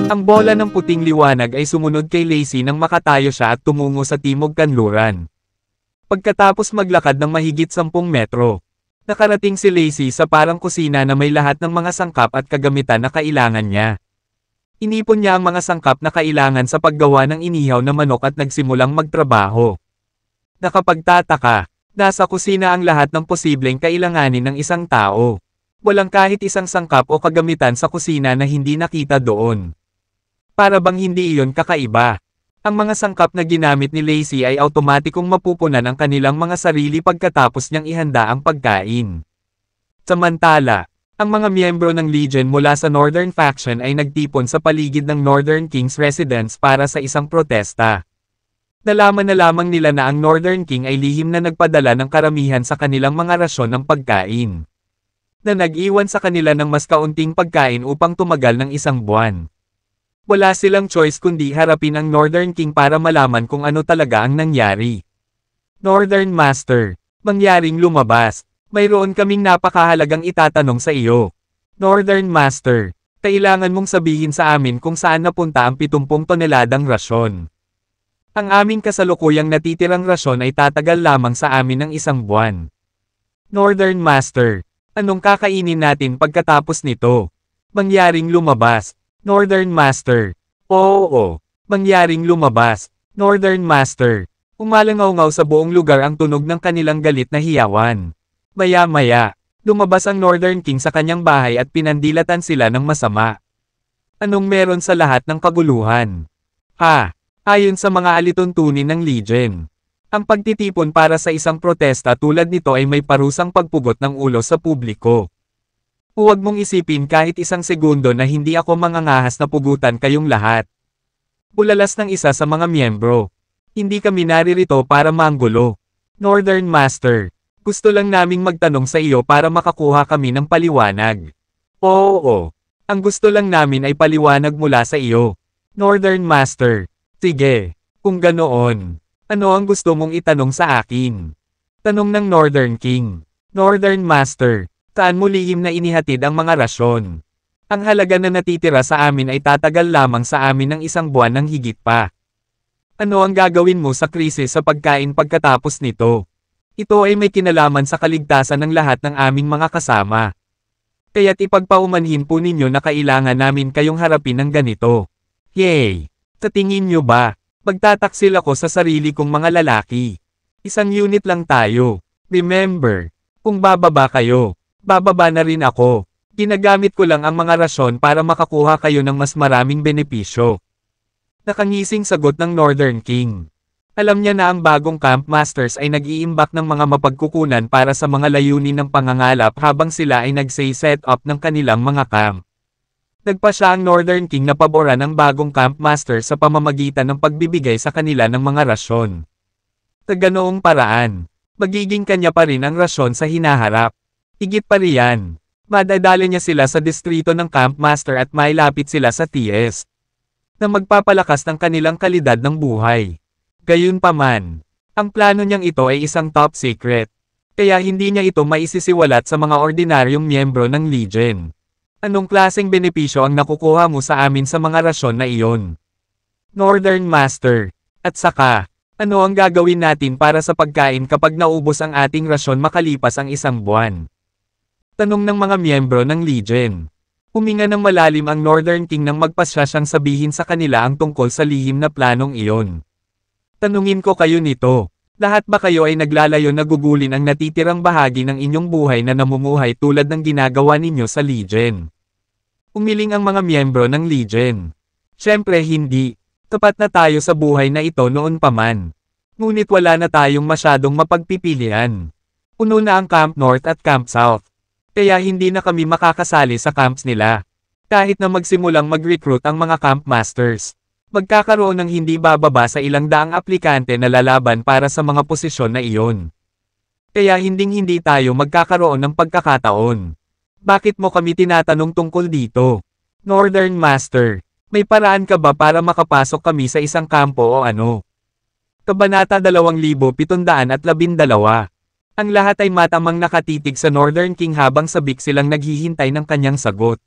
Ang bola ng puting liwanag ay sumunod kay Lacey nang makatayo siya at tumungo sa timog kanluran. Pagkatapos maglakad ng mahigit 10 metro, nakarating si Lacey sa parang kusina na may lahat ng mga sangkap at kagamitan na kailangan niya. Inipon niya ang mga sangkap na kailangan sa paggawa ng inihaw na manok at nagsimulang magtrabaho. Nakapagtataka, nasa kusina ang lahat ng posibleng kailanganin ng isang tao. Walang kahit isang sangkap o kagamitan sa kusina na hindi nakita doon. Para bang hindi iyon kakaiba. Ang mga sangkap na ginamit ni Lacey ay automatikong mapupunan ang kanilang mga sarili pagkatapos niyang ihanda ang pagkain. Samantala, ang mga miyembro ng Legion mula sa Northern Faction ay nagtipon sa paligid ng Northern King's residence para sa isang protesta. Nalaman na lamang nila na ang Northern King ay lihim na nagpadala ng karamihan sa kanilang mga rasyon ng pagkain. Na nag-iwan sa kanila ng mas kaunting pagkain upang tumagal ng 1 buwan. Wala silang choice kundi harapin ang Northern King para malaman kung ano talaga ang nangyari. Northern Master, mangyaring lumabas. Mayroon kaming napakahalagang itatanong sa iyo. Northern Master, kailangan mong sabihin sa amin kung saan napunta ang 70 toneladang rasyon. Ang aming kasalukuyang natitirang rasyon ay tatagal lamang sa amin ng 1 buwan. Northern Master, anong kakainin natin pagkatapos nito? Mangyaring lumabas. Northern Master. Oo, mangyaring lumabas. Northern Master. Umalangaw-ngaw sa buong lugar ang tunog ng kanilang galit na hiyawan. Maya-maya, lumabas ang Northern King sa kanyang bahay at pinandilatan sila ng masama. Anong meron sa lahat ng kaguluhan? Ayon sa mga alituntunin ng Legion, ang pagtitipon para sa isang protesta tulad nito ay may parusang pagpugot ng ulo sa publiko. Huwag mong isipin kahit 1 segundo na hindi ako mangangahas na pugutan kayong lahat. Bulalas ng isa sa mga miyembro. Hindi kami naririto para manggulo. Northern Master, gusto lang naming magtanong sa iyo para makakuha kami ng paliwanag. Oo, ang gusto lang namin ay paliwanag mula sa iyo. Northern Master, sige, kung ganoon, ano ang gusto mong itanong sa akin? Tanong ng Northern King. Northern Master, saan mo lihim na inihatid ang mga rasyon? Ang halaga na natitira sa amin ay tatagal lamang sa amin ng 1 buwan ng higit pa. Ano ang gagawin mo sa krisis sa pagkain pagkatapos nito? Ito ay may kinalaman sa kaligtasan ng lahat ng aming mga kasama. Kaya't ipagpaumanhin po ninyo na kailangan namin kayong harapin ng ganito. Yay! Sa tingin nyo ba, magtataksil ako sa sarili kong mga lalaki? 1 unit lang tayo. Remember, kung bababa kayo, bababa na rin ako. Ginagamit ko lang ang mga rasyon para makakuha kayo ng mas maraming benepisyo. Nakangising sagot ng Northern King. Alam niya na ang bagong Camp Masters ay nag-iimbak ng mga mapagkukunan para sa mga layunin ng pangangalap habang sila ay nag-set up ng kanilang mga camp. Nagpa siya ang Northern King na paboran ang bagong Camp Master sa pamamagitan ng pagbibigay sa kanila ng mga rasyon. Sa ganoong paraan, magiging kanya pa rin ang rasyon sa hinaharap. Higit pa riyan, madadala niya sila sa distrito ng Camp Master at mailapit sila sa TS na magpapalakas ng kanilang kalidad ng buhay. Gayunpaman, ang plano niyang ito ay isang top secret, kaya hindi niya ito maisisiwalat sa mga ordinaryong miyembro ng Legion. Anong klaseng benepisyo ang nakukuha mo sa amin sa mga rasyon na iyon? Northern Master, at saka, ano ang gagawin natin para sa pagkain kapag naubos ang ating rasyon makalipas ang 1 buwan? Tanong ng mga miyembro ng Legion. Huminga ng malalim ang Northern King nang magpasya siyang sabihin sa kanila ang tungkol sa lihim na planong iyon. Tanungin ko kayo nito, lahat ba kayo ay naglalayo na gugulin ang natitirang bahagi ng inyong buhay na namumuhay tulad ng ginagawa ninyo sa Legion? Umiling ang mga miyembro ng Legion. Siyempre hindi, tapat na tayo sa buhay na ito noon pa man. Ngunit wala na tayong masyadong mapagpipilian. Puno na ang Camp North at Camp South. Kaya hindi na kami makakasali sa camps nila. Kahit na magsimulang mag-recruit ang mga Camp Masters, magkakaroon ng hindi bababa sa 100 aplikante na lalaban para sa mga posisyon na iyon. Kaya hindi tayo magkakaroon ng pagkakataon. Bakit mo kami tinatanong tungkol dito? Northern Master, may paraan ka ba para makapasok kami sa isang kampo o ano? Kabanata 2712. Ang lahat ay matamang nakatitig sa Northern King habang sabik silang naghihintay ng kanyang sagot.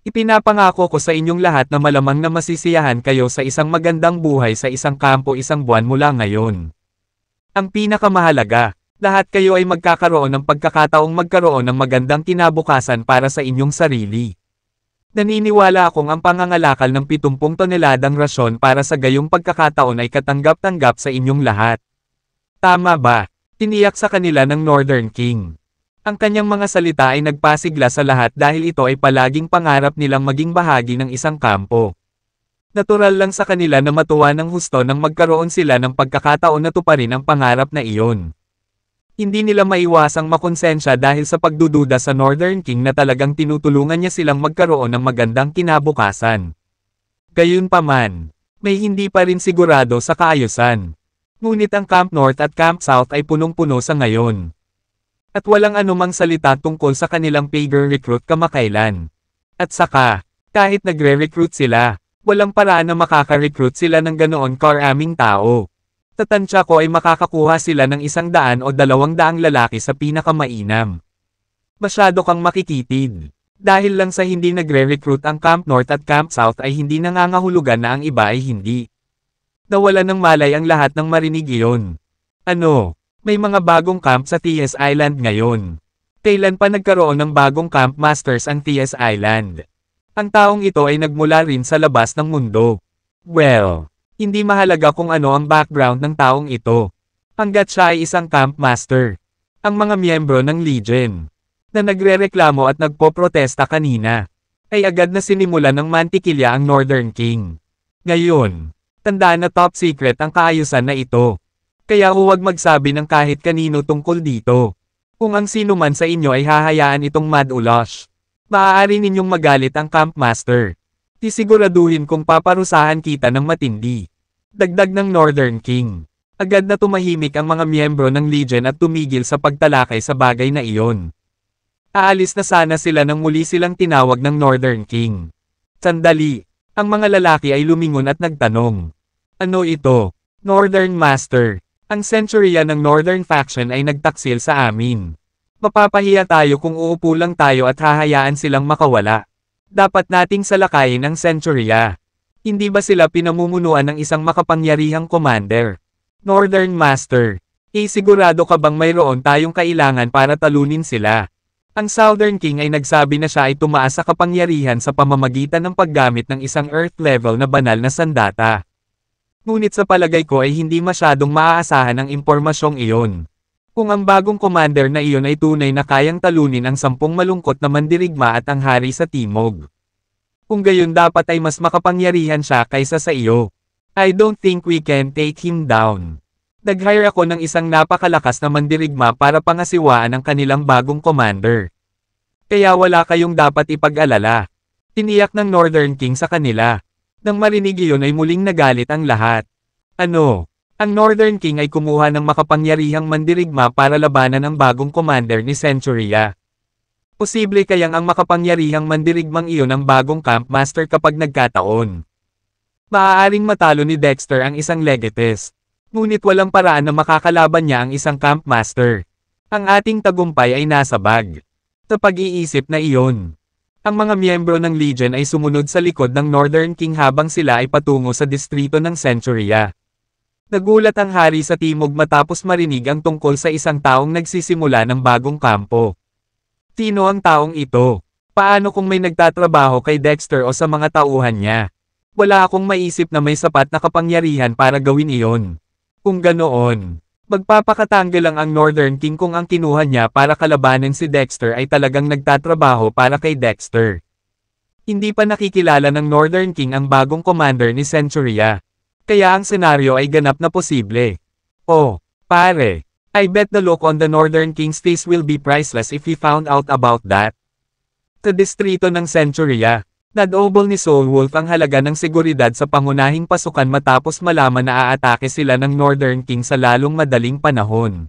Ipinapangako ko sa inyong lahat na malamang na masisiyahan kayo sa isang magandang buhay sa isang kampo isang buwan mula ngayon. Ang pinakamahalaga, lahat kayo ay magkakaroon ng pagkakataong magkaroon ng magandang kinabukasan para sa inyong sarili. Naniniwala akong ang pangangalakal ng 70 toneladang rasyon para sa gayong pagkakataon ay katanggap-tanggap sa inyong lahat. Tama ba? Tiniyak sa kanila ng Northern King. Ang kanyang mga salita ay nagpasigla sa lahat dahil ito ay palaging pangarap nilang maging bahagi ng isang kampo. Natural lang sa kanila na matuwa ng husto nang magkaroon sila ng pagkakataon na tuparin ang pangarap na iyon. Hindi nila maiwasang makonsensya dahil sa pagdududa sa Northern King na talagang tinutulungan niya silang magkaroon ng magandang kinabukasan. Gayunpaman, may hindi pa rin sigurado sa kaayusan. Ngunit ang Camp North at Camp South ay punong-puno sa ngayon. At walang anumang salita tungkol sa kanilang pager recruit kamakailan. At saka, kahit nagre-recruit sila, walang paraan na makaka-recruit sila ng ganoon karaming tao. Tatansya ko ay makakakuha sila ng 100 o 200 lalaki sa pinakamainam. Masyado kang makikitid. Dahil lang sa hindi nagre-recruit ang Camp North at Camp South ay hindi nangangahulugan na ang iba ay hindi. Nawala ng malay ang lahat ng marinig iyon. Ano? May mga bagong camp sa TS Island ngayon. Kailan pa nagkaroon ng bagong camp masters ang TS Island? Ang taong ito ay nagmula rin sa labas ng mundo. Well, hindi mahalaga kung ano ang background ng taong ito. Hanggat siya ay isang camp master. Ang mga miyembro ng Legion, na nagrereklamo at nagpoprotesta kanina, ay agad na sinimulan ng mantikilya ang Northern King. Ngayon, tandaan na top secret ang kaayusan na ito. Kaya huwag magsabi ng kahit kanino tungkol dito. Kung ang sino man sa inyo ay hahayaan itong mad-ulash, maaari ninyong magalit ang Camp Master. Tisiguraduhin kung paparusahan kita ng matindi. Dagdag ng Northern King. Agad na tumahimik ang mga miyembro ng Legion at tumigil sa pagtalakay sa bagay na iyon. Aalis na sana sila nang muli silang tinawag ng Northern King. Sandali, ang mga lalaki ay lumingon at nagtanong. Ano ito? Northern Master. Ang Centuria ng Northern Faction ay nagtaksil sa amin. Mapapahiya tayo kung uupo lang tayo at hahayaan silang makawala. Dapat nating salakayin ang Centuria. Hindi ba sila pinamumunuan ng isang makapangyarihang commander? Northern Master. Sigurado ka bang mayroon tayong kailangan para talunin sila? Ang Southern King ay nagsabi na siya ay tumaas sa kapangyarihan sa pamamagitan ng paggamit ng isang Earth level na banal na sandata. Ngunit sa palagay ko ay hindi masyadong maaasahan ang impormasyong iyon. Kung ang bagong commander na iyon ay tunay na kayang talunin ang 10 malungkot na mandirigma at ang hari sa timog. Kung gayon dapat ay mas makapangyarihan siya kaysa sa iyo. I don't think we can take him down. Nag-hire ako ng isang napakalakas na mandirigma para pangasiwaan ang kanilang bagong commander. Kaya wala kayong dapat ipag-alala. Tiniyak ng Northern King sa kanila. Nang marinig iyon ay muling nagalit ang lahat. Ano? Ang Northern King ay kumuha ng makapangyarihang mandirigma para labanan ang bagong commander ni Centuria. Posible kayang ang makapangyarihang mandirigmang iyon ang bagong camp master kapag nagkataon. Maaaring matalo ni Dexter ang isang Legates. Ngunit walang paraan na makakalaban niya ang isang camp master. Ang ating tagumpay ay nasa bag. Sa pag-iisip na iyon. Ang mga miyembro ng Legion ay sumunod sa likod ng Northern King habang sila ay patungo sa distrito ng Centuria. Nagulat ang hari sa timog matapos marinig ang tungkol sa isang taong nagsisimula ng bagong kampo. Sino ang taong ito? Paano kung may nagtatrabaho kay Dexter o sa mga tauhan niya? Wala akong maisip na may sapat na kapangyarihan para gawin iyon. Kung ganoon, magpapakatanggal lang ang Northern King kung ang kinuha niya para kalabanan si Dexter ay talagang nagtatrabaho para kay Dexter. Hindi pa nakikilala ng Northern King ang bagong commander ni Centuria. Kaya ang senaryo ay ganap na posible. Oh, pare, I bet the look on the Northern King's face will be priceless if he found out about that. Sa distrito ng Centuria, nadobol ni Soulwolf ang halaga ng seguridad sa pangunahing pasukan matapos malaman na aatake sila ng Northern King sa lalong madaling panahon.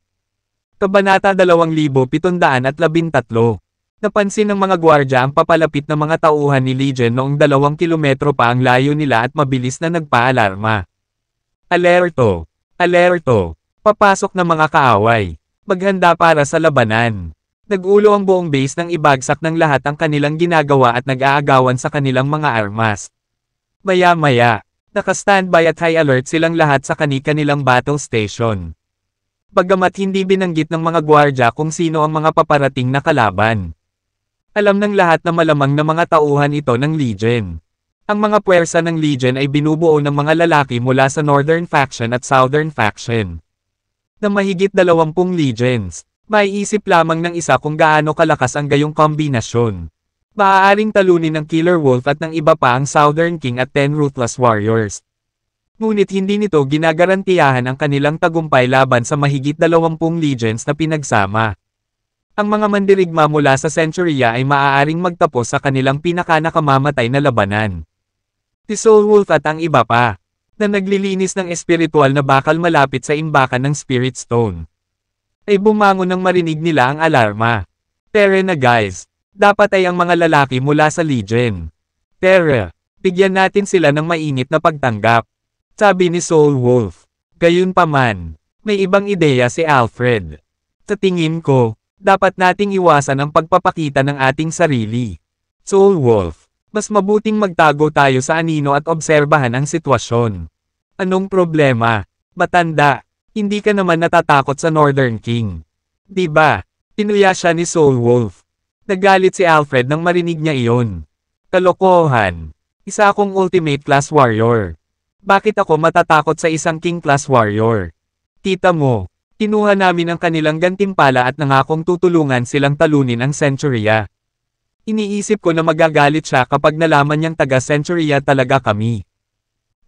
Kabanata 2713. Napansin ng mga gwardya ang papalapit na mga tauhan ni Legion noong 2 kilometro pa ang layo nila at mabilis na nagpaalarma. Alerto! Alerto! Papasok na mga kaaway! Maghanda para sa labanan! Nagulo ang buong base nang ibagsak ng lahat ang kanilang ginagawa at nag-aagawan sa kanilang mga armas. Maya-maya, naka-standby at high alert silang lahat sa kani-kanilang battle station. Bagamat hindi binanggit ng mga gwardya kung sino ang mga paparating na kalaban. Alam ng lahat na malamang na mga tauhan ito ng Legion. Ang mga puwersa ng Legion ay binubuo ng mga lalaki mula sa Northern Faction at Southern Faction. Na mahigit 20 legions, maiisip lamang ng isa kung gaano kalakas ang gayong kombinasyon. Maaaring talunin ng Killer Wolf at ng iba pa ang Southern King at 10 Ruthless Warriors. Ngunit hindi nito ginagarantiyahan ang kanilang tagumpay laban sa mahigit 20 legions na pinagsama. Ang mga mandirigma mula sa Centuria ay maaaring magtapos sa kanilang pinakanakamamatay na labanan. Si Soul Wolf at ang iba pa, na naglilinis ng espiritual na bakal malapit sa imbakan ng Spirit Stone, ay bumangon nang marinig nila ang alarma. Pero na guys, dapat ay ang mga lalaki mula sa Legion. Pero, bigyan natin sila ng mainit na pagtanggap, sabi ni Soul Wolf. Gayunpaman, may ibang ideya si Alfred. Sa tingin ko, dapat nating iwasan ang pagpapakita ng ating sarili. Soul Wolf, mas mabuting magtago tayo sa anino at obserbahan ang sitwasyon. Anong problema? Matanda, hindi ka naman natatakot sa Northern King. Diba? Tinuya siya ni Soul Wolf. Nagalit si Alfred nang marinig niya iyon. Kalokohan. Isa akong ultimate class warrior. Bakit ako matatakot sa isang king class warrior? Kita mo, kinuha namin ang kanilang gantimpala at nangakong tutulungan silang talunin ang Centuria. Iniisip ko na magagalit siya kapag nalaman niyang taga-Centuria talaga kami.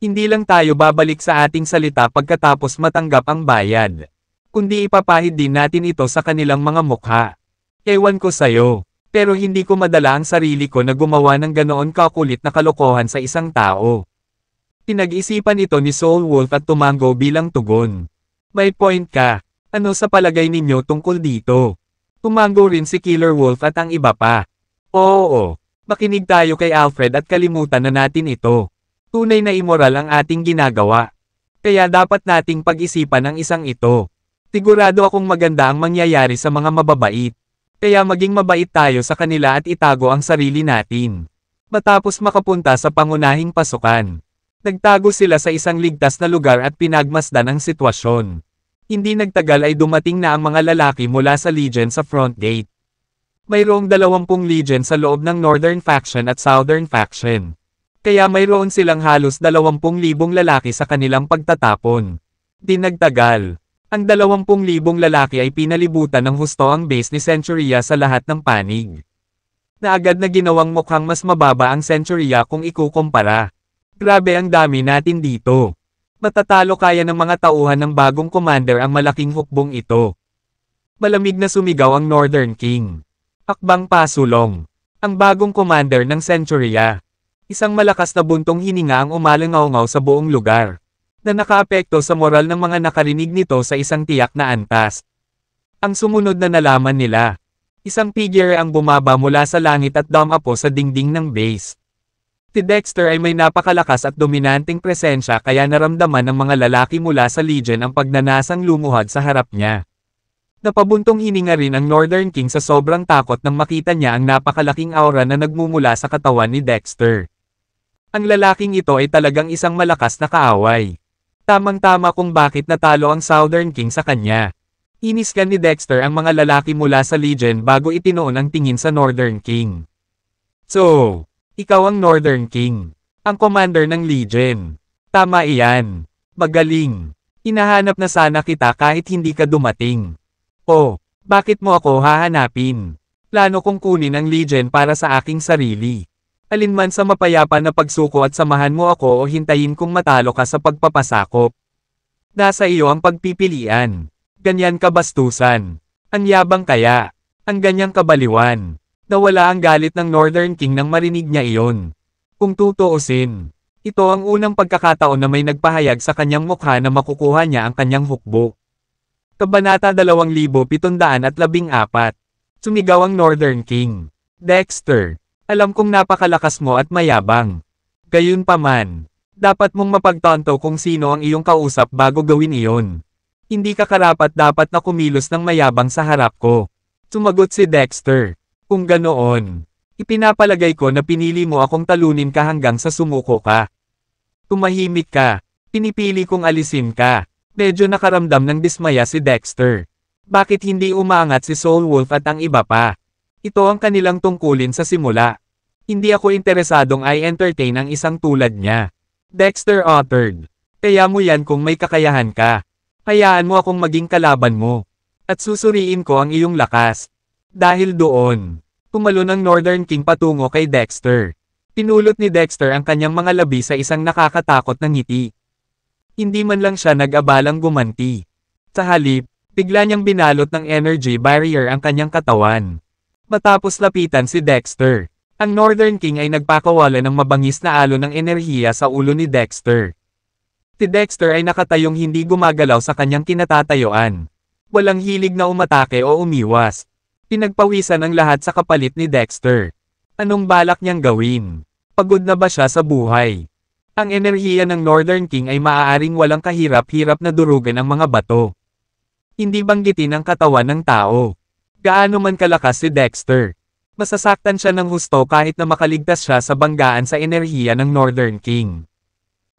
Hindi lang tayo babalik sa ating salita pagkatapos matanggap ang bayad, kundi ipapahid din natin ito sa kanilang mga mukha. Ewan ko sayo, pero hindi ko madala ang sarili ko na gumawa ng ganoon kakulit na kalokohan sa isang tao. Pinag-isipan ito ni Soul Wolf at tumango bilang tugon. May point ka. Ano sa palagay ninyo tungkol dito? Tumango rin si Killer Wolf at ang iba pa. Oo, makinig tayo kay Alfred at kalimutan na natin ito. Tunay na immoral ang ating ginagawa. Kaya dapat nating pag-isipan ang isang ito. Sigurado akong maganda ang mangyayari sa mga mababait. Kaya maging mabait tayo sa kanila at itago ang sarili natin. Matapos makapunta sa pangunahing pasukan, nagtago sila sa isang ligtas na lugar at pinagmasdan ang sitwasyon. Hindi nagtagal ay dumating na ang mga lalaki mula sa Legion sa front gate. Mayroong 20 legion sa loob ng Northern Faction at Southern Faction. Kaya mayroon silang halos 20,000 lalaki sa kanilang pagtatapon. Di nagtagal, ang 20,000 lalaki ay pinalibutan ng husto ang base ni Centuria sa lahat ng panig. Na agad na ginawang mukhang mas mababa ang Centuria kung ikukumpara. Grabe ang dami natin dito. Matatalo kaya ng mga tauhan ng bagong commander ang malaking hukbong ito. Malamig na sumigaw ang Northern King. Akbang pasulong. Ang bagong commander ng Centuria. Isang malakas na buntong hininga ang umalangaw-ngaw sa buong lugar, na nakaapekto sa moral ng mga nakarinig nito sa isang tiyak na antas. Ang sumunod na nalaman nila. Isang figure ang bumaba mula sa langit at dumapo sa dingding ng base. Si Dexter ay may napakalakas at dominanteng presensya kaya naramdaman ng mga lalaki mula sa Legion ang pagnanasang lumuhad sa harap niya. Napabuntong hininga rin ang Northern King sa sobrang takot nang makita niya ang napakalaking aura na nagmumula sa katawan ni Dexter. Ang lalaking ito ay talagang isang malakas na kaaway. Tamang-tama kung bakit natalo ang Southern King sa kanya. Iniskan ni Dexter ang mga lalaki mula sa Legion bago itinoon ang tingin sa Northern King. So, ikaw ang Northern King, ang commander ng Legion. Tama iyan. Magaling. Hinahanap na sana kita kahit hindi ka dumating. Oh, bakit mo ako hahanapin? Plano kong kunin ang Legion para sa aking sarili. Alinman sa mapayapa na pagsuko at samahan mo ako o hintayin kong matalo ka sa pagpapasakop. Nasa iyo ang pagpipilian. Ganyan kabastusan. Ang yabang kaya. Ang ganyang kabaliwan. Nawala ang galit ng Northern King nang marinig niya iyon. Kung tutuusin, ito ang unang pagkakataon na may nagpahayag sa kanyang mukha na makukuha niya ang kanyang hukbo. Kabanata 2714. Sumigaw ang Northern King. Dexter, alam kong napakalakas mo at mayabang. Gayunpaman, dapat mong mapagtanto kung sino ang iyong kausap bago gawin iyon. Hindi ka karapat-dapat na kumilos ng mayabang sa harap ko. Sumagot si Dexter. Kung ganoon, ipinapalagay ko na pinili mo akong talunin ka hanggang sa sumuko ka. Tumahimik ka. Pinipili kong alisin ka. Medyo nakaramdam ng dismaya si Dexter. Bakit hindi umaangat si Soul Wolf at ang iba pa? Ito ang kanilang tungkulin sa simula. Hindi ako interesadong i-entertain ang isang tulad niya. Dexter uttered. Kaya mo yan kung may kakayahan ka. Hayaan mo akong maging kalaban mo. At susuriin ko ang iyong lakas. Dahil doon, tumalon ang Northern King patungo kay Dexter. Pinulot ni Dexter ang kanyang mga labi sa isang nakakatakot na ngiti. Hindi man lang siya nag-abalang gumanti. Sa halip, bigla niyang binalot ng energy barrier ang kanyang katawan. Matapos lapitan si Dexter, ang Northern King ay nagpakawala ng mabangis na alon ng enerhiya sa ulo ni Dexter. Si Dexter ay nakatayong hindi gumagalaw sa kanyang kinatatayuan. Walang hilig na umatake o umiwas. Pinagpawisan ang lahat sa kapalit ni Dexter. Anong balak niyang gawin? Pagod na ba siya sa buhay? Ang enerhiya ng Northern King ay maaaring walang kahirap-hirap na durugan ang mga bato. Hindi banggitin ang katawan ng tao. Gaano man kalakas si Dexter, masasaktan siya ng husto kahit na makaligtas siya sa banggaan sa enerhiya ng Northern King.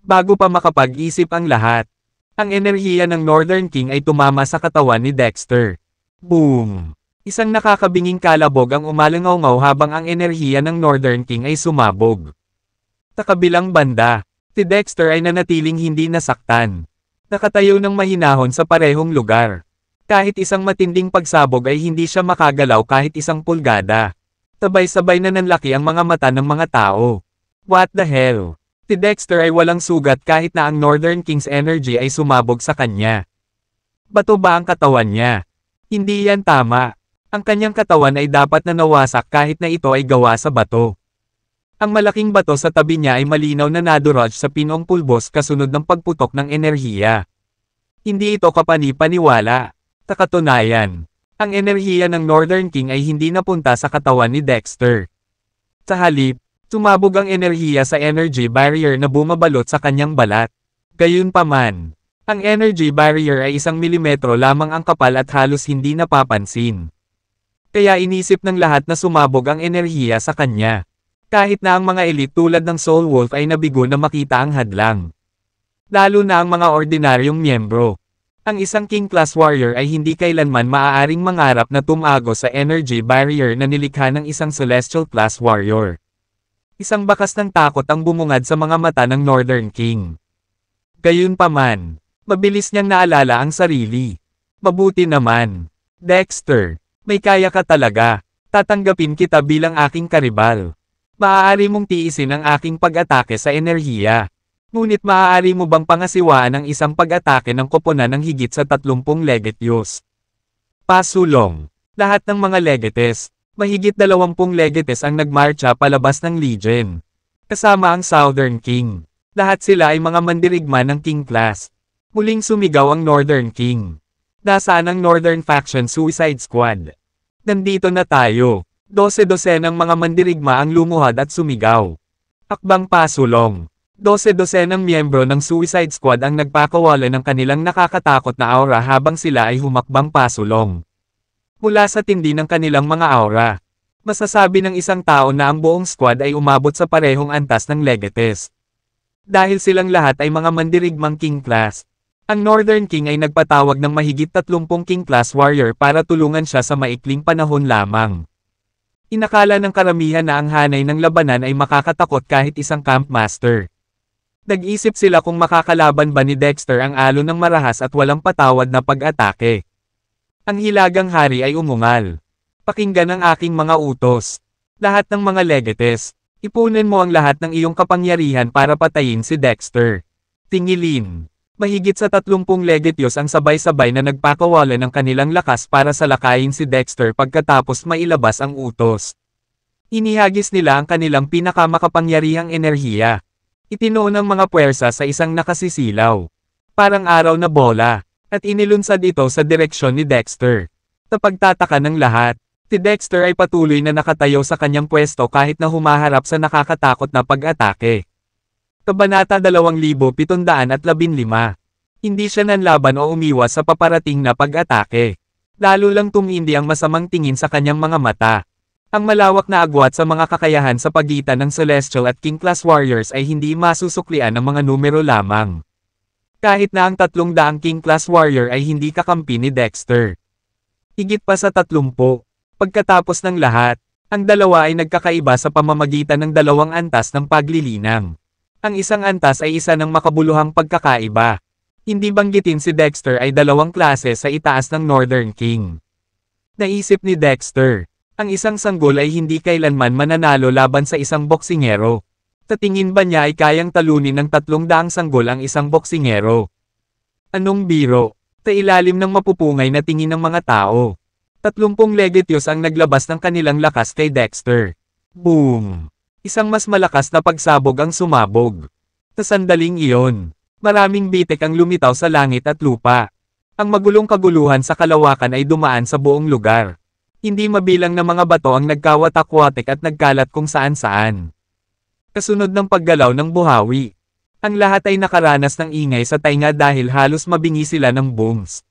Bago pa makapag-isip ang lahat, ang enerhiya ng Northern King ay tumama sa katawan ni Dexter. Boom! Isang nakakabinging kalabog ang umalangaw habang ang enerhiya ng Northern King ay sumabog. Sa kabilang banda, si Dexter ay nanatiling hindi nasaktan. Nakatayo ng mahinahon sa parehong lugar. Kahit isang matinding pagsabog ay hindi siya makagalaw kahit isang pulgada. Sabay-sabay na nanlaki ang mga mata ng mga tao. What the hell? Si Dexter ay walang sugat kahit na ang Northern King's energy ay sumabog sa kanya. Bato ba ang katawan niya? Hindi yan tama. Ang kanyang katawan ay dapat na nawasak kahit na ito ay gawa sa bato. Ang malaking bato sa tabi niya ay malinaw na nadurog sa pinong pulbos kasunod ng pagputok ng enerhiya. Hindi ito kapani-paniwala. Sa katunayan, ang enerhiya ng Northern King ay hindi napunta sa katawan ni Dexter. Sa halip, sumabog ang enerhiya sa energy barrier na bumabalot sa kanyang balat. Gayunpaman, ang energy barrier ay 1 milimetro lamang ang kapal at halos hindi napapansin. Kaya inisip ng lahat na sumabog ang enerhiya sa kanya. Kahit na ang mga elite tulad ng Soul Wolf ay nabigo na makita ang hadlang. Lalo na ang mga ordinaryong miyembro. Ang isang King Class Warrior ay hindi kailanman maaaring mangarap na tumago sa energy barrier na nilikha ng isang Celestial Class Warrior. Isang bakas ng takot ang bumungad sa mga mata ng Northern King. Gayunpaman, mabilis niyang naalala ang sarili. Mabuti naman. Dexter, may kaya ka talaga. Tatanggapin kita bilang aking karibal. Maaari mong tiisin ang aking pag-atake sa enerhiya. Ngunit maaari mo bang pangasiwaan ang isang pag-atake ng koponan ng higit sa 30 legateos? Pasulong. Lahat ng mga legates, mahigit 20 legates ang nagmarcha palabas ng Legion. Kasama ang Southern King. Lahat sila ay mga mandirigma ng King Class. Muling sumigaw ang Northern King. Nasaan ang Northern Faction Suicide Squad? Nandito na tayo. 12 ng mga mandirigma ang lumuhad at sumigaw. Akbang pasulong. 12 ng miyembro ng Suicide Squad ang nagpakawala ng kanilang nakakatakot na aura habang sila ay humakbang pasulong. Mula sa tindi ng kanilang mga aura, masasabi ng isang tao na ang buong squad ay umabot sa parehong antas ng legates. Dahil silang lahat ay mga mandirigmang King Class, ang Northern King ay nagpatawag ng mahigit 30 King Class Warrior para tulungan siya sa maikling panahon lamang. Inakala ng karamihan na ang hanay ng labanan ay makakatakot kahit isang Camp Master. Nag-isip sila kung makakalaban ba ni Dexter ang alon ng marahas at walang patawad na pag-atake. Ang hilagang hari ay umungal. Pakinggan ang aking mga utos. Lahat ng mga legates, ipunin mo ang lahat ng iyong kapangyarihan para patayin si Dexter. Tingilin. Mahigit sa 30 legateos ang sabay-sabay na nagpakawala ng kanilang lakas para salakayin si Dexter pagkatapos mailabas ang utos. Inihagis nila ang kanilang pinakamakapangyarihang enerhiya. Itinuon ang mga puwersa sa isang nakasisilaw. Parang araw na bola, at inilunsad ito sa direksyon ni Dexter. Sa pagtataka ng lahat, si Dexter ay patuloy na nakatayo sa kanyang pwesto kahit na humaharap sa nakakatakot na pag-atake. Kabanata 2715. Hindi siya nanlaban o umiwas sa paparating na pag-atake. Lalo lang tumindi ang masamang tingin sa kanyang mga mata. Ang malawak na agwat sa mga kakayahan sa pagitan ng Celestial at King Class Warriors ay hindi masusuklian ng mga numero lamang. Kahit na ang 300 King Class Warrior ay hindi kakampi ni Dexter. Higit pa sa 30. Pagkatapos ng lahat, ang dalawa ay nagkakaiba sa pamamagitan ng dalawang antas ng paglilinang. Ang isang antas ay isa ng makabuluhang pagkakaiba. Hindi banggitin si Dexter ay dalawang klase sa itaas ng Northern King. Naisip ni Dexter, ang isang sanggol ay hindi kailanman mananalo laban sa isang boksingero. Sa tingin ba niya ay kayang talunin ng 300 sanggol ang isang boksingero? Anong biro? Sa ilalim ng mapupungay na tingin ng mga tao. 30 Legityos ang naglabas ng kanilang lakas kay Dexter. Boom! Isang mas malakas na pagsabog ang sumabog. Sa sandaling iyon, maraming bitek ang lumitaw sa langit at lupa. Ang magulong kaguluhan sa kalawakan ay dumaan sa buong lugar. Hindi mabilang na mga bato ang nagkawatak-watik at nagkalat kung saan-saan. Kasunod ng paggalaw ng buhawi. Ang lahat ay nakaranas ng ingay sa tainga dahil halos mabingi sila ng booms.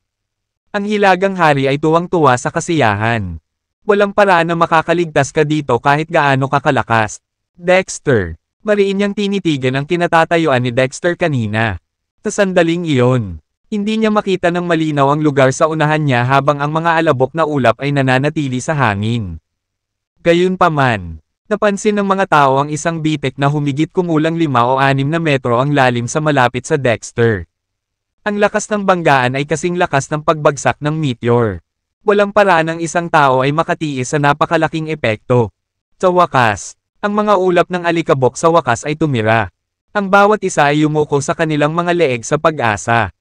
Ang hilagang hari ay tuwang-tuwa sa kasiyahan. Walang paraan na makakaligtas ka dito kahit gaano kakalakas. Dexter, mariin niyang tinitigan ang kinatatayuan ni Dexter kanina. Sa sandaling iyon, hindi niya makita ng malinaw ang lugar sa unahan niya habang ang mga alabok na ulap ay nananatili sa hangin. Gayunpaman, napansin ng mga tao ang isang bitek na humigit kumulang 5 o 6 na metro ang lalim sa malapit sa Dexter. Ang lakas ng banggaan ay kasing lakas ng pagbagsak ng meteor. Walang paraan ang isang tao ay makatiis sa napakalaking epekto. Sa wakas, ang mga ulap ng alikabok sa wakas ay tumira. Ang bawat isa ay yumuko sa kanilang mga leeg sa pag-asa.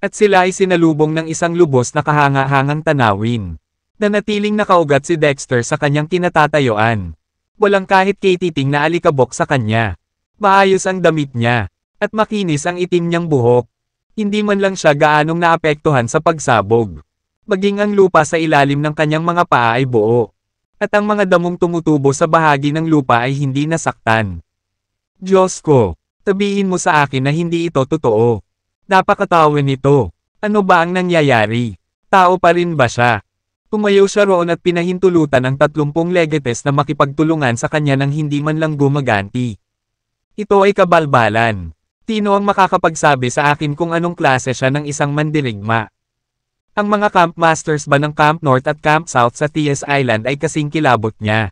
At sila ay sinalubong ng isang lubos na kahanga-hangang tanawin. Nanatiling nakaugat si Dexter sa kanyang kinatatayuan. Walang kahit katiting na alikabok sa kanya. Maayos ang damit niya. At makinis ang itim niyang buhok. Hindi man lang siya gaanong naapektuhan sa pagsabog. Maging ang lupa sa ilalim ng kanyang mga paa ay buo. At ang mga damong tumutubo sa bahagi ng lupa ay hindi nasaktan. Diyos ko, sabihin mo sa akin na hindi ito totoo. Napakatawa nito. Ano ba ang nangyayari? Tao pa rin ba siya? Tumayo siya roon at pinahintulutan ang 30 legates na makipagtulungan sa kanya nang hindi man lang gumaganti. Ito ay kabalbalan. Sino ang makakapagsabi sa akin kung anong klase siya ng isang mandirigma? Ang mga camp masters ba ng Camp North at Camp South sa T.S. Island ay kasing kilabot niya.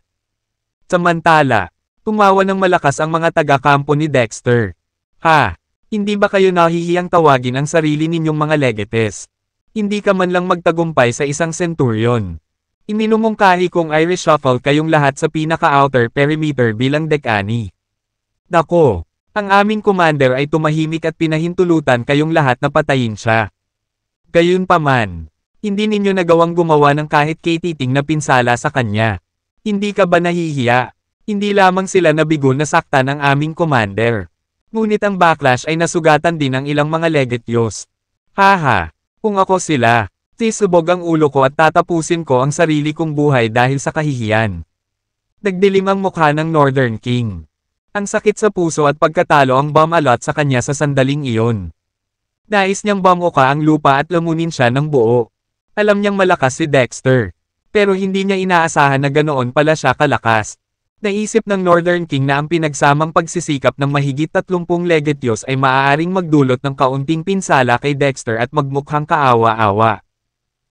Samantala, tumawa ng malakas ang mga taga-kampo ni Dexter. Ha? Hindi ba kayo nahihiyang tawagin ang sarili ninyong mga legates? Hindi ka man lang magtagumpay sa isang centurion. Iminumungkahi kong Irish Shuffle kayong lahat sa pinaka-outer perimeter bilang dekani. Nako, ang aming commander ay tumahimik at pinahintulutan kayong lahat na patayin siya. Gayunpaman, hindi ninyo nagawang gumawa ng kahit katiting na pinsala sa kanya. Hindi ka ba nahihiya? Hindi lamang sila nabigo na saktan ang aming commander. Ngunit ang backlash ay nasugatan din ng ilang mga legityos. Haha, kung ako sila, sisubog ang ulo ko at tatapusin ko ang sarili kong buhay dahil sa kahihiyan. Nagdilim ang mukha ng Northern King. Ang sakit sa puso at pagkatalo ang bumalot sa kanya sa sandaling iyon. Nais niyang bamuka ang lupa at lamunin siya ng buo. Alam niyang malakas si Dexter. Pero hindi niya inaasahan na ganoon pala siya kalakas. Naisip ng Northern King na ang pinagsamang pagsisikap ng mahigit 30 legityos ay maaaring magdulot ng kaunting pinsala kay Dexter at magmukhang kaawa-awa.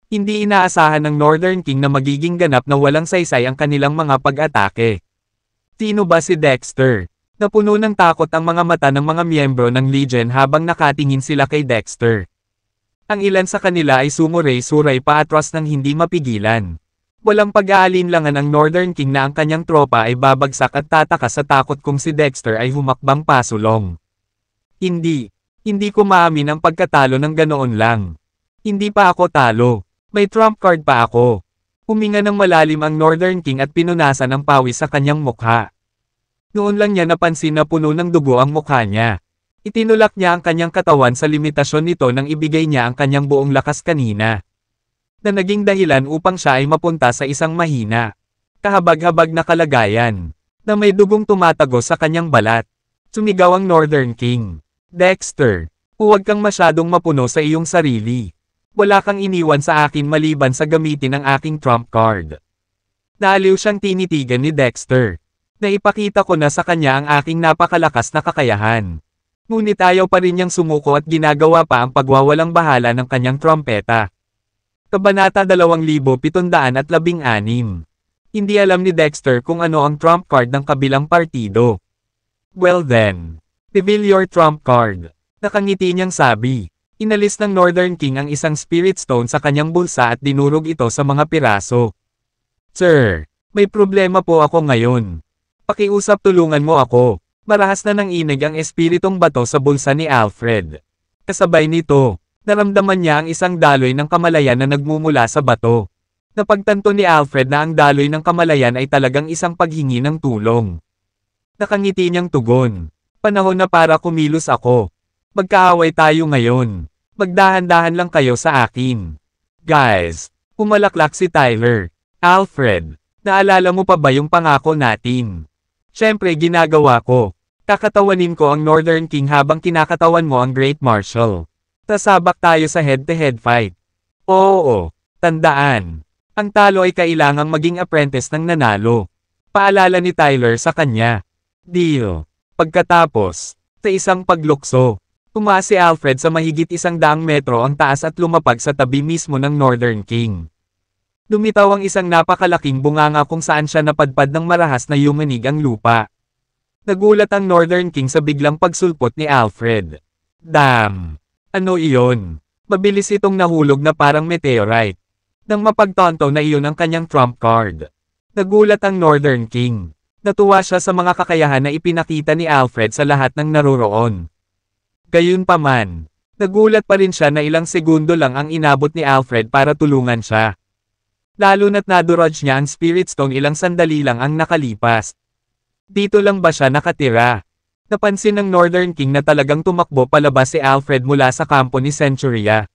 Hindi inaasahan ng Northern King na magiging ganap na walang saysay ang kanilang mga pag-atake. Sino ba si Dexter? Napuno ng takot ang mga mata ng mga miyembro ng Legion habang nakatingin sila kay Dexter. Ang ilan sa kanila ay sumuray-suray pa atras ng hindi mapigilan. Walang pag-aalinlangan ang Northern King na ang kanyang tropa ay babagsak at tataka sa takot kung si Dexter ay humakbang pasulong. Hindi ko maamin ang pagkatalo ng ganoon lang. Hindi pa ako talo. May trump card pa ako. Huminga ng malalim ang Northern King at pinunasan ang pawis sa kanyang mukha. Noon lang niya napansin na puno ng dugo ang mukha niya. Itinulak niya ang kanyang katawan sa limitasyon nito nang ibigay niya ang kanyang buong lakas kanina. Na naging dahilan upang siya ay mapunta sa isang mahina, kahabag-habag na kalagayan, na may dugong tumatagos sa kanyang balat. Sumigaw ang Northern King. Dexter, huwag kang masyadong mapuno sa iyong sarili. Wala kang iniwan sa akin maliban sa gamitin ang aking trump card. Naaliw siyang tinitigan ni Dexter. Naipakita ko na sa kanya ang aking napakalakas na kakayahan. Ngunit ayaw pa rin niyang sumuko at ginagawa pa ang pagwawalang bahala ng kanyang trompeta. Kabanata 2716. Hindi alam ni Dexter kung ano ang trump card ng kabilang partido. Well then, reveal your trump card. Nakangiti niyang sabi. Inalis ng Northern King ang isang spirit stone sa kanyang bulsa at dinurog ito sa mga piraso. Sir, may problema po ako ngayon. Pakiusap, tulungan mo ako. Marahas na nanginig ang espiritong bato sa bulsa ni Alfred. Kasabay nito, naramdaman niya ang isang daloy ng kamalayan na nagmumula sa bato. Napagtanto ni Alfred na ang daloy ng kamalayan ay talagang isang paghingi ng tulong. Nakangiti niyang tugon. Panahon na para kumilos ako. Magkaaway tayo ngayon. Magdahan-dahan lang kayo sa akin. Guys, pumalaklak si Tyler. Alfred, naalala mo pa ba yung pangako natin? Siyempre ginagawa ko. Kakatawanin ko ang Northern King habang kinakatawan mo ang Great Marshal. Tasabak tayo sa head-to-head fight. Oo, tandaan. Ang talo ay kailangang maging apprentice ng nanalo. Paalala ni Tyler sa kanya. Deal. Pagkatapos, sa isang paglukso, tumaas si Alfred sa mahigit 100 metro ang taas at lumapag sa tabi mismo ng Northern King. Lumitaw ang isang napakalaking bunganga kung saan siya napadpad ng marahas na yumanig ang lupa. Nagulat ang Northern King sa biglang pagsulpot ni Alfred. Damn! Ano iyon? Mabilis itong nahulog na parang meteorite. Nang mapagtanto na iyon ang kanyang trump card. Nagulat ang Northern King. Natuwa siya sa mga kakayahan na ipinakita ni Alfred sa lahat ng naroroon. Gayunpaman, nagulat pa rin siya na ilang segundo lang ang inabot ni Alfred para tulungan siya. Lalo na't nadurage niya ang Spirit Stone ilang sandali lang ang nakalipas. Dito lang ba siya nakatira? Napansin ng Northern King na talagang tumakbo palabas si Alfred mula sa kampo ni Centuria.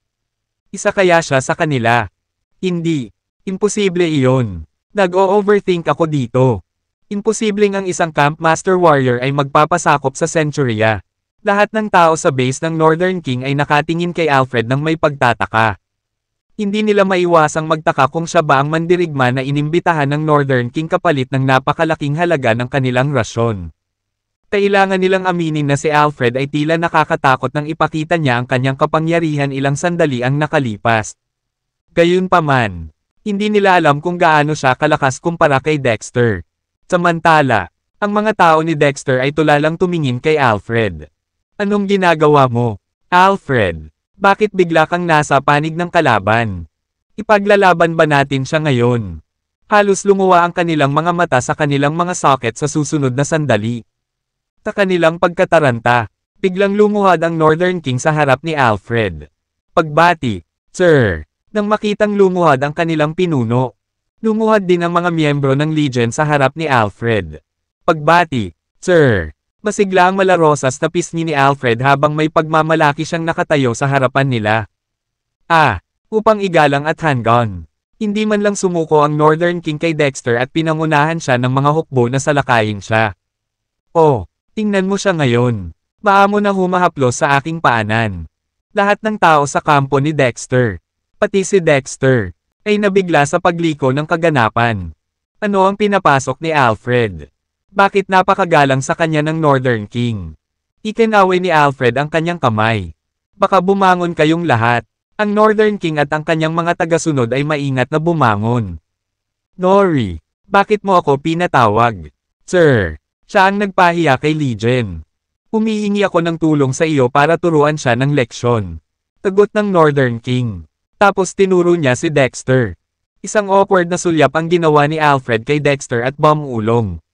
Isa kaya siya sa kanila? Hindi. Imposible iyon. Nag-o-overthink ako dito. Imposibleng ang isang Camp Master Warrior ay magpapasakop sa Centuria. Lahat ng tao sa base ng Northern King ay nakatingin kay Alfred ng may pagtataka. Hindi nila maiwasang magtaka kung siya ba ang mandirigma na inimbitahan ng Northern King kapalit ng napakalaking halaga ng kanilang rasyon. Kailangan nilang aminin na si Alfred ay tila nakakatakot nang ipakita niya ang kanyang kapangyarihan ilang sandali ang nakalipas. Gayunpaman, hindi nila alam kung gaano siya kalakas kumpara kay Dexter. Samantala, ang mga tao ni Dexter ay tulalang tumingin kay Alfred. Anong ginagawa mo, Alfred? Bakit bigla kang nasa panig ng kalaban? Ipaglalaban ba natin siya ngayon? Halos lumuwa ang kanilang mga mata sa kanilang mga socket sa susunod na sandali. Sa kanilang pagkataranta, biglang lumuhad ang Northern King sa harap ni Alfred. Pagbati, Sir, nang makitang lumuhad ang kanilang pinuno. Lumuhad din ang mga miyembro ng Legion sa harap ni Alfred. Pagbati, Sir. Masigla ang malarosas na pisngi ni Alfred habang may pagmamalaki siyang nakatayo sa harapan nila. Upang igalang at handgun. Hindi man lang sumuko ang Northern King kay Dexter at pinangunahan siya ng mga hukbo na salakayin siya. Oh, tingnan mo siya ngayon. Maamo na humahaplos sa aking paanan. Lahat ng tao sa kampo ni Dexter, pati si Dexter, ay nabigla sa pagliko ng kaganapan. Ano ang pinapasok ni Alfred? Bakit napakagalang sa kanya ng Northern King? Ikinaway ni Alfred ang kanyang kamay. Baka bumangon kayong lahat. Ang Northern King at ang kanyang mga tagasunod ay maingat na bumangon. Nori, bakit mo ako pinatawag? Sir, siya ang nagpahiya kay Legion. Humihingi ako ng tulong sa iyo para turuan siya ng leksyon. Tagot ng Northern King. Tapos tinuro niya si Dexter. Isang awkward na sulyap ang ginawa ni Alfred kay Dexter at bumulong.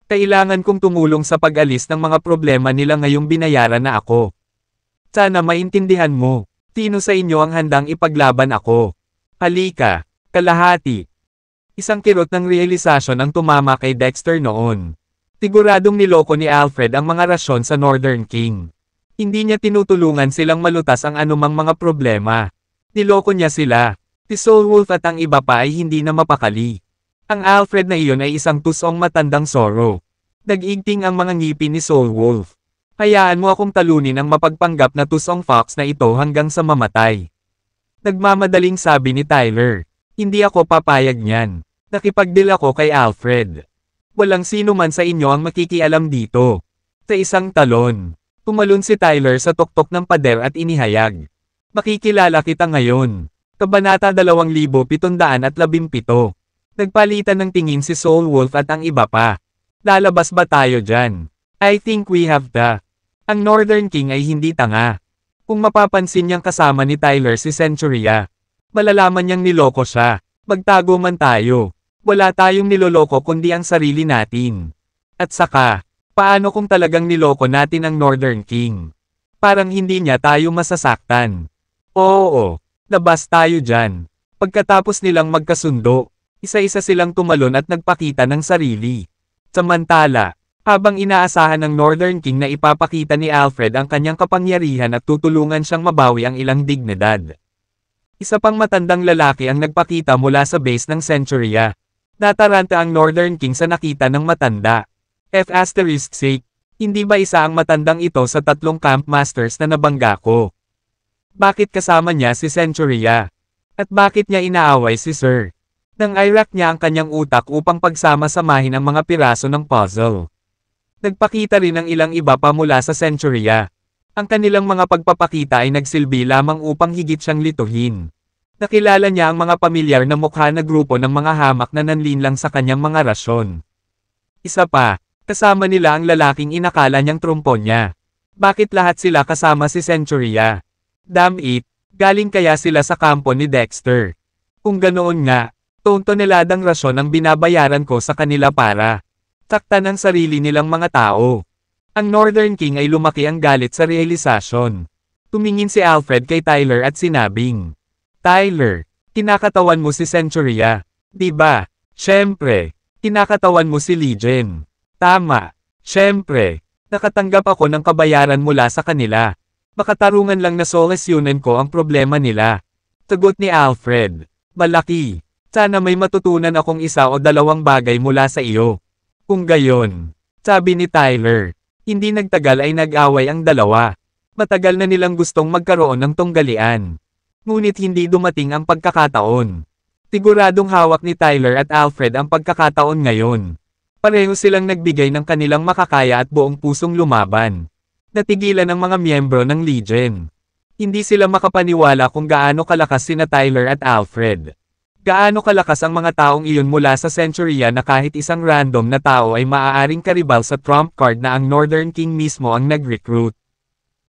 Kailangan kong tumulong sa pag-alis ng mga problema nila ngayong binayaran na ako. Sana maintindihan mo. Sino sa inyo ang handang ipaglaban ako? Halika, kalahati. Isang kirot ng realisasyon ang tumama kay Dexter noon. Siguradong niloko ni Alfred ang mga rasyon sa Northern King. Hindi niya tinutulungan silang malutas ang anumang mga problema. Niloko niya sila. Si Soulwolf at ang iba pa ay hindi na mapakali. Ang Alfred na iyon ay isang tusong matandang Zorro. Nag-igting ang mga ngipin ni Soulwolf. Hayaan mo akong talunin ang mapagpanggap na tusong fox na ito hanggang sa mamatay. Nagmamadaling sabi ni Tyler. Hindi ako papayag niyan. Nakipagdeal ako kay Alfred. Walang sino man sa inyo ang makikialam dito. Sa isang talon, tumalon si Tyler sa tuktok ng pader at inihayag. Makikilala kita ngayon. Kabanata 2717. Nagpalitan ng tingin si Soul Wolf at ang iba pa. Lalabas ba tayo dyan? I think we have to. Ang Northern King ay hindi tanga. Kung mapapansin niyang kasama ni Tyler si Centuria, malalaman niyang niloko siya. Magtago man tayo. Wala tayong niloloko kundi ang sarili natin. At saka, paano kung talagang niloko natin ang Northern King? Parang hindi niya tayo masasaktan. Oo, labas tayo dyan. Pagkatapos nilang magkasundo, isa-isa silang tumalon at nagpakita ng sarili. Samantala, habang inaasahan ng Northern King na ipapakita ni Alfred ang kanyang kapangyarihan at tutulungan siyang mabawi ang ilang dignidad. Isa pang matandang lalaki ang nagpakita mula sa base ng Centuria. Nataranta ang Northern King sa nakita ng matanda. F***, hindi ba isa ang matandang ito sa 3 camp masters na nabangga ko? Bakit kasama niya si Centuria? At bakit niya inaaway si Sir? Nang irak niya ang kanyang utak upang pagsama-samahin ang mga piraso ng puzzle. Nagpakita rin ang ilang iba pa mula sa Centuria. Ang kanilang mga pagpapakita ay nagsilbi lamang upang higit siyang lituhin. Nakilala niya ang mga pamilyar na mukha na grupo ng mga hamak na nanlinlang sa kanyang mga rasyon. Isa pa, kasama nila ang lalaking inakala niyang trumpo niya. Bakit lahat sila kasama si Centuria? Damn it, galing kaya sila sa kampo ni Dexter? Kung ganoon nga, toneladang rasyon ang binabayaran ko sa kanila para saktan ang sarili nilang mga tao. Ang Northern King ay lumaki ang galit sa realisasyon. Tumingin si Alfred kay Tyler at sinabing, Tyler, kinakatawan mo si Centuria, di ba? Siyempre, kinakatawan mo si Legion. Tama, siyempre, nakatanggap ako ng kabayaran mula sa kanila. Makatarungan lang na solusyonan ko ang problema nila. Sagot ni Alfred, malaki. Sana may matutunan akong 1 o 2 bagay mula sa iyo. Kung gayon, sabi ni Tyler, hindi nagtagal ay nag-away ang dalawa. Matagal na nilang gustong magkaroon ng tunggalian. Ngunit hindi dumating ang pagkakataon. Siguradong hawak ni Tyler at Alfred ang pagkakataon ngayon. Pareho silang nagbigay ng kanilang makakaya at buong pusong lumaban. Natigilan ang mga miyembro ng Legion. Hindi sila makapaniwala kung gaano kalakas sina Tyler at Alfred. Gaano kalakas ang mga taong iyon mula sa Centuria na kahit isang random na tao ay maaaring karibal sa trump card na ang Northern King mismo ang nag-recruit.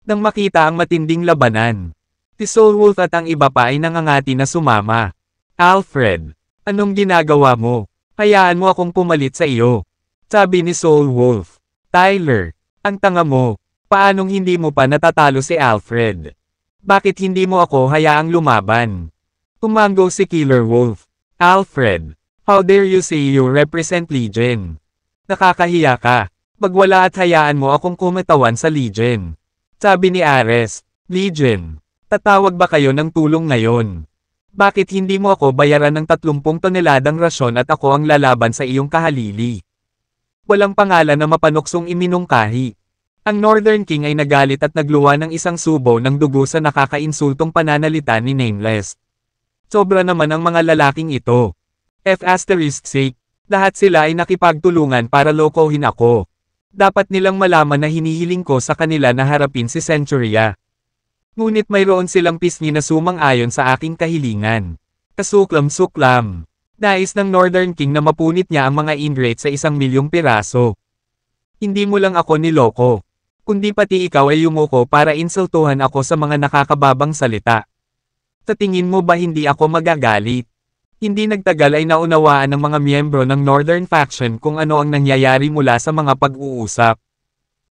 Nang makita ang matinding labanan, si Soul Wolf at ang iba pa ay nangangati na sumama. Alfred, anong ginagawa mo? Hayaan mo akong pumalit sa iyo. Sabi ni Soul Wolf. Tyler, ang tanga mo. Paanong hindi mo pa natatalo si Alfred? Bakit hindi mo ako hayaang lumaban? Tumango si Killer Wolf. Alfred, how dare you say you represent Legion? Nakakahiya ka. Magwala at hayaan mo akong kumatawan sa Legion. Sabi ni Ares, Legion, tatawag ba kayo ng tulong ngayon? Bakit hindi mo ako bayaran ng 30 toneladang rasyon at ako ang lalaban sa iyong kahalili? Walang pangalan na mapanuksong iminungkahi. Ang Northern King ay nagalit at nagluwa ng isang subo ng dugo sa nakakainsultong pananalita ni Nameless. Sobra naman ang mga lalaking ito. F***, lahat sila ay nakipagtulungan para lokohin ako. Dapat nilang malaman na hinihiling ko sa kanila na harapin si Centuria. Ngunit mayroon silang pisngi na sumang-ayon sa aking kahilingan. Kasuklam-suklam. Nais ng Northern King na mapunit niya ang mga ingrate sa 1,000,000 piraso. Hindi mo lang ako niloko, kundi pati ikaw ay yumuko para insultuhan ako sa mga nakakababang salita. Sa tingin mo ba hindi ako magagalit? Hindi nagtagal ay naunawaan ng mga miyembro ng Northern Faction kung ano ang nangyayari mula sa mga pag-uusap.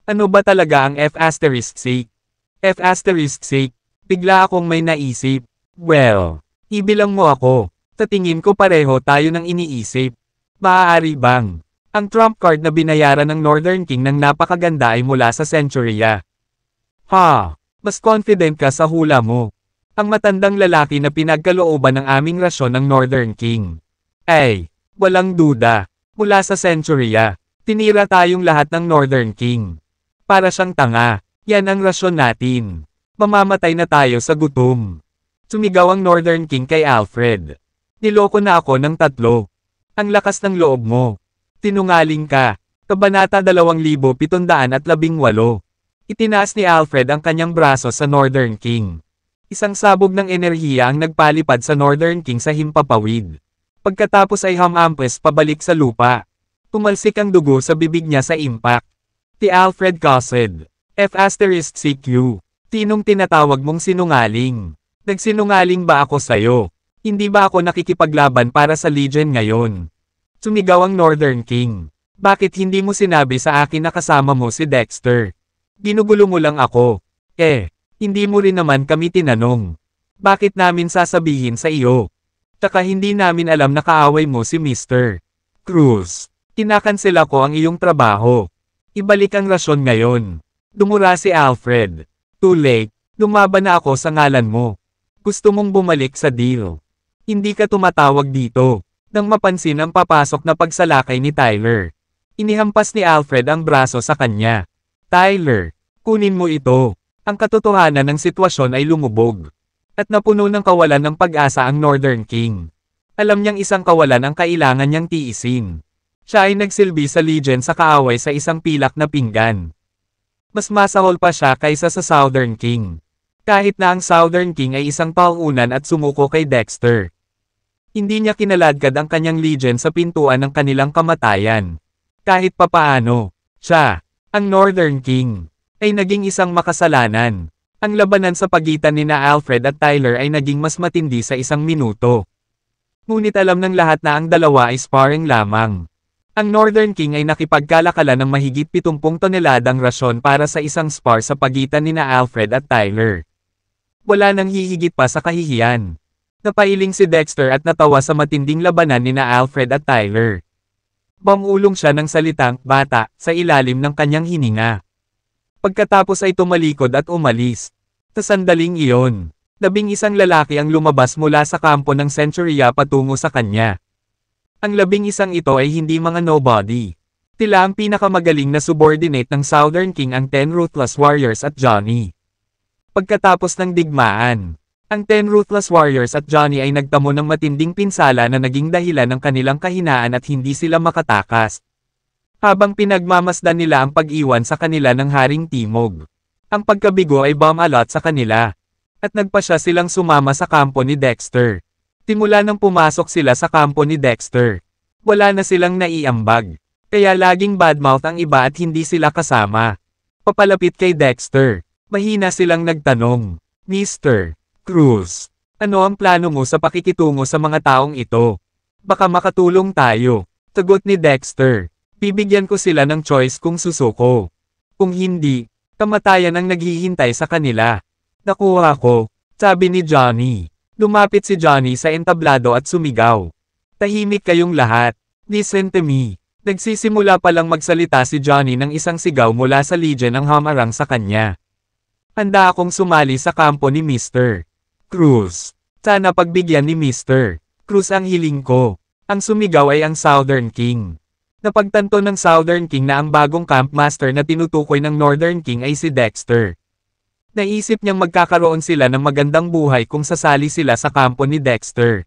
Ano ba talaga ang F***? F***, bigla akong may naisip. Well, ibilang mo ako. Sa tingin ko pareho tayo ng iniisip. Maaari bang ang trump card na binayaran ng Northern King ng napakaganda ay mula sa Centuria? Ha, mas confident ka sa hula mo. Ang matandang lalaki na pinagkalooban ng aming rasyon ng Northern King. Ay, walang duda. Mula sa Centuria, tinira tayong lahat ng Northern King. Para siyang tanga. Yan ang rasyon natin. Mamamatay na tayo sa gutom. Sumigaw ang Northern King kay Alfred. Niloko na ako ng 3. Ang lakas ng loob mo. Tinungaling ka. Kabanata 2718. Itinaas ni Alfred ang kanyang braso sa Northern King. Isang sabog ng enerhiya ang nagpalipad sa Northern King sa himpapawid. Pagkatapos ay humampes pabalik sa lupa. Tumalsik ang dugo sa bibig niya sa impact. Ti Alfred Gossett. F***CQ. Tinong tinatawag mong sinungaling? Nagsinungaling ba ako sa'yo? Hindi ba ako nakikipaglaban para sa Legion ngayon? Sumigaw ang Northern King. Bakit hindi mo sinabi sa akin na kasama mo si Dexter? Ginugulo mo lang ako. Hindi mo rin naman kami tinanong. Bakit namin sasabihin sa iyo? Tsaka hindi namin alam na kaaway mo si Mr. Cruz. Kinakansela ko ang iyong trabaho. Ibalik ang rasyon ngayon. Dumura si Alfred. Too late. Lumaban na ako sa ngalan mo. Gusto mong bumalik sa deal. Hindi ka tumatawag dito. Nang mapansin ang papasok na pagsalakay ni Tyler. Inihampas ni Alfred ang braso sa kanya. Tyler, kunin mo ito. Ang katotohanan ng sitwasyon ay lumubog. At napuno ng kawalan ng pag-asa ang Northern King. Alam niyang isang kawalan ang kailangan niyang tiisin. Siya ay nagsilbi sa Legion sa kaaway sa isang pilak na pinggan. Mas masahol pa siya kaysa sa Southern King. Kahit na ang Southern King ay isang pauunan at sumuko kay Dexter. Hindi niya kinaladkad ang kanyang Legion sa pintuan ng kanilang kamatayan. Kahit papaano, siya, ang Northern King, ay naging isang makasalanan. Ang labanan sa pagitan ni Alfred at Tyler ay naging mas matindi sa isang minuto. Ngunit alam ng lahat na ang dalawa ay sparring lamang. Ang Northern King ay nakipagkalakalan ng mahigit 70 toneladang rasyon para sa isang spar sa pagitan ni Alfred at Tyler. Wala nang hihigit pa sa kahihiyan. Napailing si Dexter at natawa sa matinding labanan ni Alfred at Tyler. Bamulong siya ng salitang, bata, sa ilalim ng kanyang hininga. Pagkatapos ay tumalikod at umalis. Sa sandaling iyon, 11 lalaki ang lumabas mula sa kampo ng Centuria patungo sa kanya. Ang 11 ito ay hindi mga nobody. Tila ang pinakamagaling na subordinate ng Southern King ang 10 Ruthless Warriors at Johnny. Pagkatapos ng digmaan, ang 10 Ruthless Warriors at Johnny ay nagtamo ng matinding pinsala na naging dahilan ng kanilang kahinaan at hindi sila makatakas. Habang pinagmamasdan nila ang pag-iwan sa kanila ng Haring Timog. Ang pagkabigo ay bumalot sa kanila. At nagpasya silang sumama sa kampo ni Dexter. Timula nang pumasok sila sa kampo ni Dexter. Wala na silang naiambag. Kaya laging badmouth ang iba at hindi sila kasama. Papalapit kay Dexter. Mahina silang nagtanong, Mr. Cruz, ano ang plano mo sa pakikitungo sa mga taong ito? Baka makatulong tayo. Sagot ni Dexter. Bibigyan ko sila ng choice kung susuko. Kung hindi, kamatayan ang naghihintay sa kanila. Nakuha ko, sabi ni Johnny. Lumapit si Johnny sa entablado at sumigaw. Tahimik kayong lahat. Listen to me. Nagsisimula palang magsalita si Johnny ng isang sigaw mula sa Legion ang hamarang sa kanya. Handa akong sumali sa kampo ni Mr. Cruz. Sana pagbigyan ni Mr. Cruz ang hiling ko. Ang sumigaw ay ang Southern King. Napagtanto ng Southern King na ang bagong camp master na tinutukoy ng Northern King ay si Dexter. Naisip niyang magkakaroon sila ng magandang buhay kung sasali sila sa kampo ni Dexter.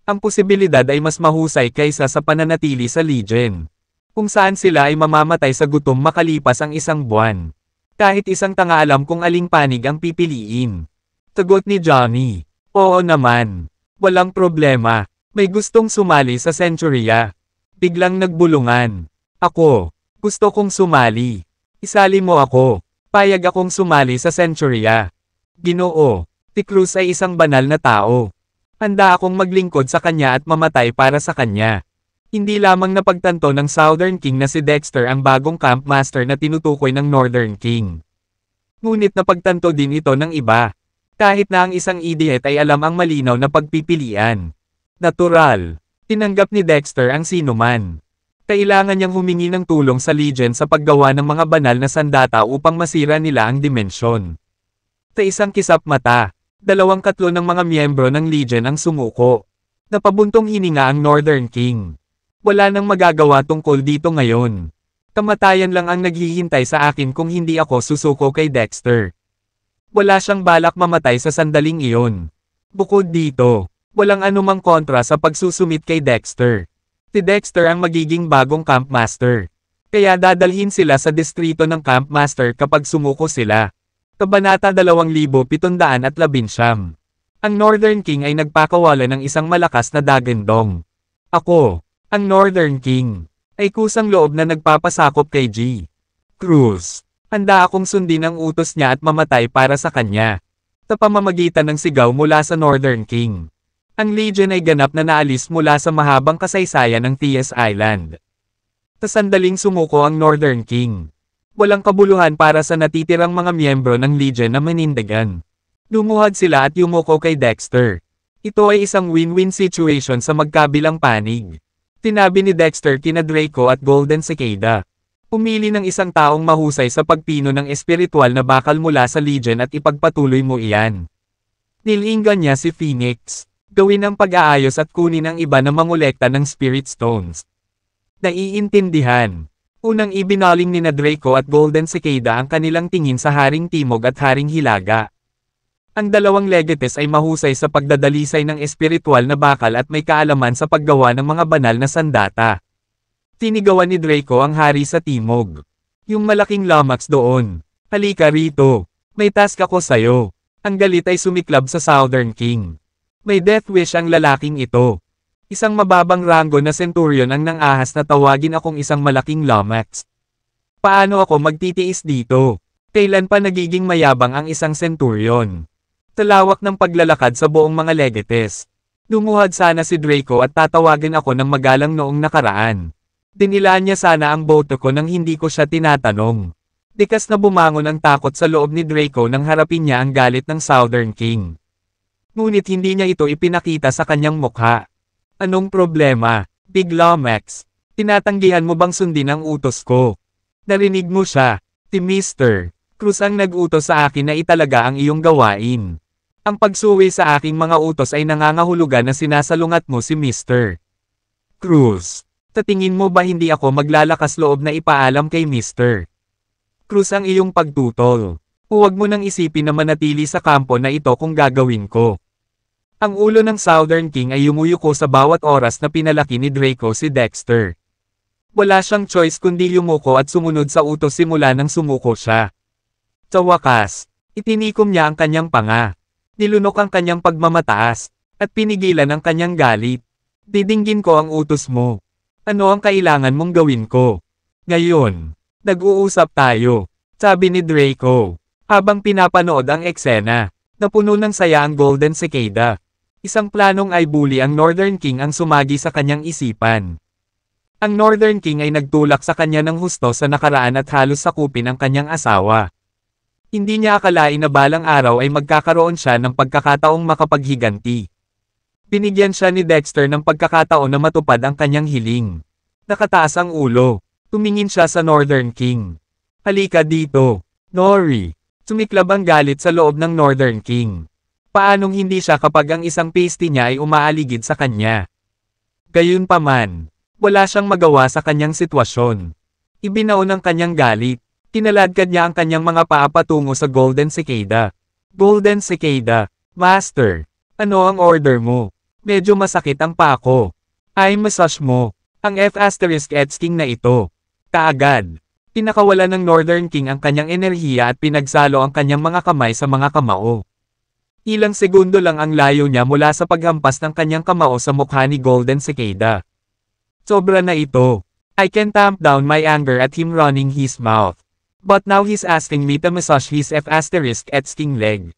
Ang posibilidad ay mas mahusay kaysa sa pananatili sa Legion. Kung saan sila ay mamamatay sa gutom makalipas ang isang buwan. Kahit isang tanga alam kung aling panig ang pipiliin. Sagot ni Johnny. Oo naman. Walang problema. May gustong sumali sa Centuria. Biglang nagbulungan. Ako. Gusto kong sumali. Isali mo ako. Payag akong sumali sa Centuria. Ginoo. Si Cruz ay isang banal na tao. Handa akong maglingkod sa kanya at mamatay para sa kanya. Hindi lamang napagtanto ng Southern King na si Dexter ang bagong camp master na tinutukoy ng Northern King. Ngunit napagtanto din ito ng iba. Kahit na ang isang idiot ay alam ang malinaw na pagpipilian. Natural. Tinanggap ni Dexter ang sinuman. Kailangan niyang humingi ng tulong sa Legion sa paggawa ng mga banal na sandata upang masira nila ang dimensyon. Sa isang kisap mata, 2/3 ng mga miyembro ng Legion ang sumuko. Napabuntong hininga ang Northern King. Wala nang magagawa tungkol dito ngayon. Kamatayan lang ang naghihintay sa akin kung hindi ako susuko kay Dexter. Wala siyang balak mamatay sa sandaling iyon. Bukod dito, walang anumang kontra sa pagsusumit kay Dexter. Si Dexter ang magiging bagong campmaster. Kaya dadalhin sila sa distrito ng campmaster kapag sumuko sila. Kabanata 2719. Ang Northern King ay nagpakawala ng isang malakas na dagandong. Ako, ang Northern King, ay kusang loob na nagpapasakop kay G. Cruz. Handa akong sundin ang utos niya at mamatay para sa kanya. Sa pamamagitan ng sigaw mula sa Northern King. Ang Legion ay ganap na naalis mula sa mahabang kasaysayan ng T.S. Island. Sa sandaling sumuko ang Northern King. Walang kabuluhan para sa natitirang mga miyembro ng Legion na manindigan. Lumuhad sila at yumuko kay Dexter. Ito ay isang win-win situation sa magkabilang panig. Tinabi ni Dexter kina Draco at Golden Cicada. Pumili ng isang taong mahusay sa pagpino ng espiritual na bakal mula sa Legion at ipagpatuloy mo iyan. Nilingan niya si Phoenix. Gawin ang pag-aayos at kunin ang iba na mangolekta ng Spirit Stones. Naiintindihan. Unang ibinaling ni Draco at Golden Cicada ang kanilang tingin sa Haring Timog at Haring Hilaga. Ang dalawang legates ay mahusay sa pagdadalisay ng espiritual na bakal at may kaalaman sa paggawa ng mga banal na sandata. Tinigawan ni Draco ang hari sa Timog. Yung malaking Lamax doon. Halika rito. May task ako sayo. Ang galit ay sumiklab sa Southern King. May death wish ang lalaking ito. Isang mababang ranggo na centurion ang nang-ahas na tawagin akong isang malaking Lamax. Paano ako magtitiis dito? Kailan pa nagiging mayabang ang isang centurion? Talawak ng paglalakad sa buong mga legates. Lumuhad sana si Draco at tatawagin ako ng magalang noong nakaraan. Dinilaan niya sana ang boto ko nang hindi ko siya tinatanong. Dikas na bumangon ang takot sa loob ni Draco nang harapin niya ang galit ng Southern King. Ngunit hindi niya ito ipinakita sa kanyang mukha. Anong problema, Big Lamax? Tinatanggihan mo bang sundin ang utos ko? Narinig mo siya, si Mr. Cruz ang nag-utos sa akin na italaga ang iyong gawain. Ang pagsuwi sa aking mga utos ay nangangahulugan na sinasalungat mo si Mr. Cruz. Sa tingin mo ba hindi ako maglalakas loob na ipaalam kay Mr. Cruz ang iyong pagtutol? Huwag mo nang isipin na manatili sa kampo na ito kung gagawin ko. Ang ulo ng Southern King ay yumuyuko sa bawat oras na pinalaki ni Draco si Dexter. Wala siyang choice kundi yumuko at sumunod sa utos simula nang sumuko siya. Sa wakas, itinikom niya ang kanyang panga. Nilunok ang kanyang pagmamataas, at pinigilan ang kanyang galit. Didinggin ko ang utos mo. Ano ang kailangan mong gawin ko? Ngayon, nag-uusap tayo, sabi ni Draco. Habang pinapanood ang eksena, napuno ng saya ang Golden Cicada. Isang planong ay bully ang Northern King ang sumagi sa kanyang isipan. Ang Northern King ay nagtulak sa kanya ng husto sa nakaraan at halos sakupin ang kanyang asawa. Hindi niya akalain na balang araw ay magkakaroon siya ng pagkakataong makapaghiganti. Binigyan siya ni Dexter ng pagkakataon na matupad ang kanyang hiling. Nakataas ang ulo. Tumingin siya sa Northern King. Halika dito, Nori. Sumiklab ang galit sa loob ng Northern King. Paanong hindi siya kapag ang isang pasty niya ay umaaligid sa kanya? Gayunpaman, wala siyang magawa sa kanyang sitwasyon. Ibinaon ang kanyang galit. Kinaladkad niya ang kanyang mga paa patungo sa Golden Cicada. Golden Cicada, Master, ano ang order mo? Medyo masakit ang paa ko. Ay massage mo, ang F***King na ito. Kaagad, pinakawala ng Northern King ang kanyang enerhiya at pinagsalo ang kanyang mga kamay sa mga kamao. Ilang segundo lang ang layo niya mula sa paghampas ng kanyang kamao sa mukha ni Golden Cicada. Sobra na ito. I can tamp down my anger at him running his mouth. But now he's asking me to massage his F***ing leg.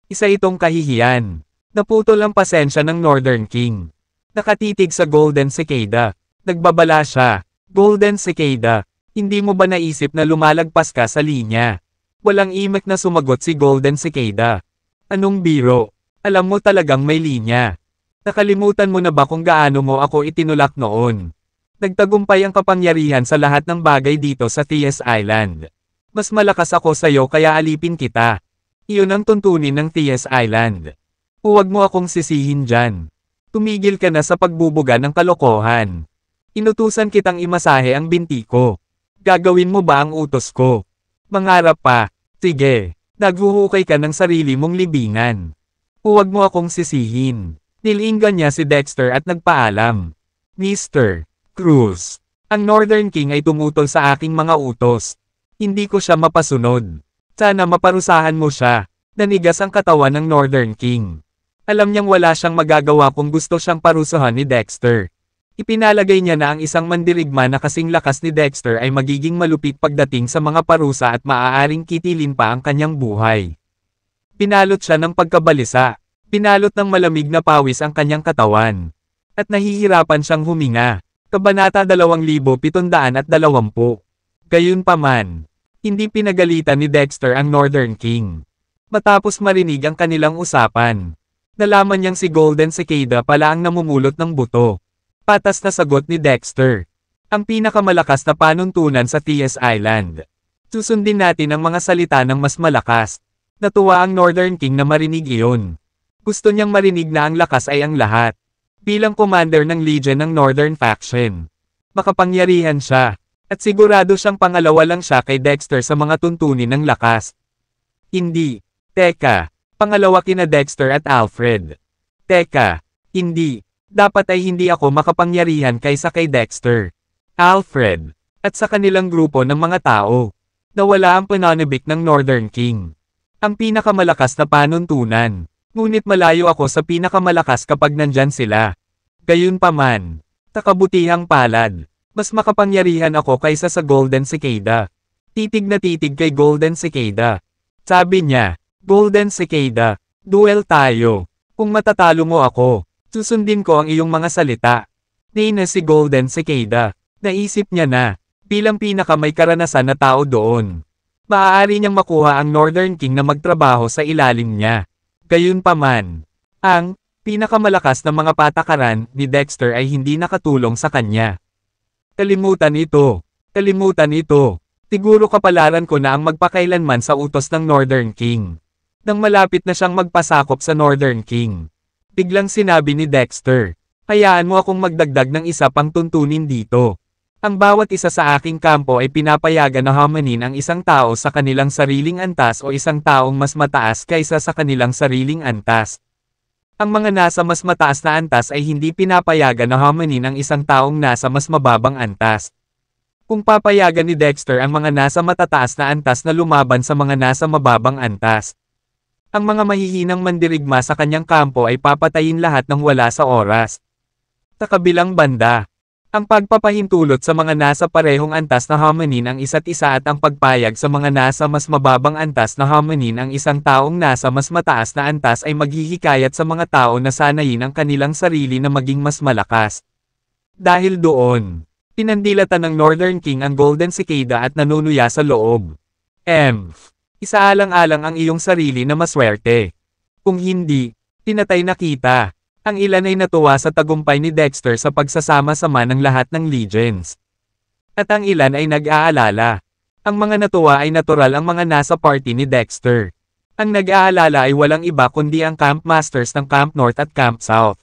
Isa itong kahihiyan. Naputol ang pasensya ng Northern King. Nakatitig sa Golden Cicada. Nagbabala siya. Golden Cicada, hindi mo ba naisip na lumalagpas ka sa linya? Walang imek na sumagot si Golden Cicada. Anong biro? Alam mo talagang may linya. Nakalimutan mo na ba kung gaano mo ako itinulak noon? Nagtagumpay ang kapangyarihan sa lahat ng bagay dito sa T.S. Island. Mas malakas ako sa'yo kaya alipin kita. Iyon ang tuntunin ng T.S. Island. Huwag mo akong sisihin dyan. Tumigil ka na sa pagbubuga ng kalokohan. Inutusan kitang imasahe ang binti ko. Gagawin mo ba ang utos ko? Mangarap pa. Sige. Naghuhukay ka ng sarili mong libingan. Huwag mo akong sisihin. Nilingan niya si Dexter at nagpaalam. Mr. Cruz. Ang Northern King ay tumutol sa aking mga utos. Hindi ko siya mapasunod. Sana maparusahan mo siya. Nanigas ang katawan ng Northern King. Alam niyang wala siyang magagawa kung gusto siyang parusahan ni Dexter. Ipinalagay niya na ang isang mandirigma na kasing lakas ni Dexter ay magiging malupit pagdating sa mga parusa at maaaring kitilin pa ang kanyang buhay. Pinalot siya ng pagkabalisa. Pinalot ng malamig na pawis ang kanyang katawan. At nahihirapan siyang huminga. Kabanata 2720. Gayunpaman, hindi pinagalitan ni Dexter ang Northern King. Matapos marinig ang kanilang usapan, nalaman niyang si Golden Cicada pala ang namumulot ng buto. Patas na sagot ni Dexter. Ang pinakamalakas na panuntunan sa TS Island. Susundin natin ang mga salita ng mas malakas. Natuwa ang Northern King na marinig iyon. Gusto niyang marinig na ang lakas ay ang lahat. Bilang commander ng Legion ng Northern Faction. Makapangyarihan siya. At sigurado siyang pangalawa lang siya kay Dexter sa mga tuntunin ng lakas. Hindi. Teka. Pangalawa kina Dexter at Alfred. Teka. Hindi. Dapat ay hindi ako makapangyarihan kaysa kay Dexter. Alfred. At sa kanilang grupo ng mga tao. Nawala ang pananabik ng Northern King. Ang pinakamalakas na panuntunan. Ngunit malayo ako sa pinakamalakas kapag nandyan sila. Gayunpaman. Takabutihang palad. Mas makapangyarihan ako kaysa sa Golden Cicada. Titig na titig kay Golden Cicada. Sabi niya, Golden Cicada, duel tayo. Kung matatalo mo ako, susundin ko ang iyong mga salita. Nina si Golden Cicada. Naisip niya na, bilang pinakamay karanasan na tao doon. Maaari niyang makuha ang Northern King na magtrabaho sa ilalim niya. Gayunpaman, ang pinakamalakas na mga patakaran ni Dexter ay hindi nakatulong sa kanya. Kalimutan ito. Kalimutan ito. Siguro kapalaran ko na ang magpakailanman sa utos ng Northern King. Nang malapit na siyang magpasakop sa Northern King. Biglang sinabi ni Dexter, hayaan mo akong magdagdag ng isa pang tuntunin dito. Ang bawat isa sa aking kampo ay pinapayagan na hamanin ang isang tao sa kanilang sariling antas o isang taong mas mataas kaysa sa kanilang sariling antas. Ang mga nasa mas mataas na antas ay hindi pinapayagan na hamanin ang isang taong nasa mas mababang antas. Kung papayagan ni Dexter ang mga nasa matataas na antas na lumaban sa mga nasa mababang antas, ang mga mahihinang mandirigma sa kanyang kampo ay papatayin lahat ng wala sa oras. Sa kabilang banda, ang pagpapahintulot sa mga nasa parehong antas na hamanin ang isa't isa at ang pagpayag sa mga nasa mas mababang antas na hamanin ang isang taong nasa mas mataas na antas ay maghihikayat sa mga tao na sanayin ang kanilang sarili na maging mas malakas. Dahil doon, pinandilatan ng Northern King ang Golden Cicada at nanunuya sa loob. Isaalang-alang ang iyong sarili na maswerte. Kung hindi, tinatay na kita. Ang ilan ay natuwa sa tagumpay ni Dexter sa pagsasama-sama ng lahat ng Legions. At ang ilan ay nag-aalala. Ang mga natuwa ay natural ang mga nasa party ni Dexter. Ang nag-aalala ay walang iba kundi ang Camp Masters ng Camp North at Camp South.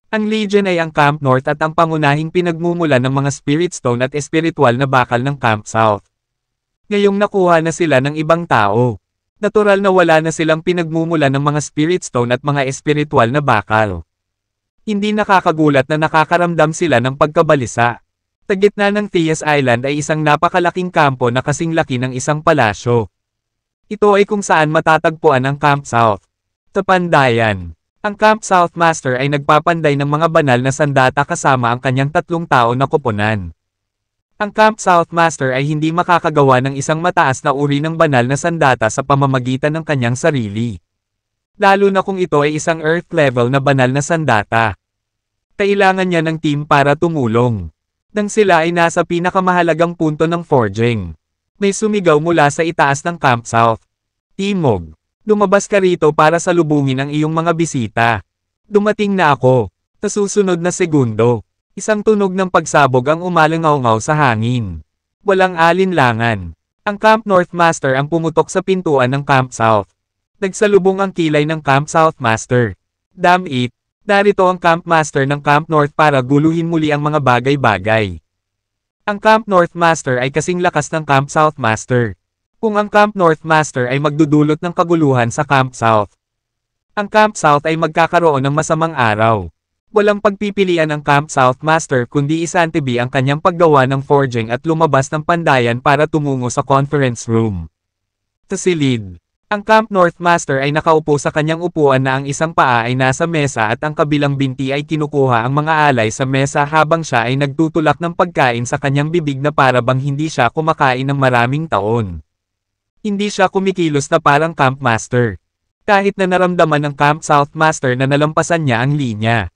Ang Legion ay ang Camp North at ang pangunahing pinagmumulan ng mga Spirit Stone at espiritual na bakal ng Camp South. Ngayong nakuha na sila ng ibang tao. Natural na wala na silang pinagmumulan ng mga Spirit Stone at mga espiritual na bakal. Hindi nakakagulat na nakakaramdam sila ng pagkabalisa. Sa gitna ng TS Island ay isang napakalaking kampo na kasing laki ng isang palasyo. Ito ay kung saan matatagpuan ang Camp South. Sa pandayan, ang Camp South Master ay nagpapanday ng mga banal na sandata kasama ang kanyang 3 tao na koponan. Ang Camp South Master ay hindi makakagawa ng isang mataas na uri ng banal na sandata sa pamamagitan ng kanyang sarili. Lalo na kung ito ay isang Earth level na banal na sandata. Kailangan niya ng team para tumulong. Nang sila ay nasa pinakamahalagang punto ng forging, may sumigaw mula sa itaas ng Camp South. Timog, lumabas ka rito para salubungin ang iyong mga bisita. Dumating na ako. Sa susunod na segundo, isang tunog ng pagsabog ang umalangaw-ngaw sa hangin. Walang alinlangan. Ang Camp North Master ang pumutok sa pintuan ng Camp South. Nagsalubong ang kilay ng Camp South Master. Damn it! Narito ang Camp Master ng Camp North para guluhin muli ang mga bagay-bagay. Ang Camp North Master ay kasing lakas ng Camp South Master. Kung ang Camp North Master ay magdudulot ng kaguluhan sa Camp South, ang Camp South ay magkakaroon ng masamang araw. Walang pagpipilian ang Camp South Master kundi isantibi ang kanyang paggawa ng forging at lumabas ng pandayan para tumungo sa conference room. Sa silid, ang Camp North Master ay nakaupo sa kanyang upuan na ang isang paa ay nasa mesa at ang kabilang binti ay kinukuha ang mga alay sa mesa habang siya ay nagtutulak ng pagkain sa kanyang bibig na para bang hindi siya kumakain ng maraming taon. Hindi siya kumikilos na parang Camp Master. Kahit na naramdaman ng Camp South Master na nalampasan niya ang linya.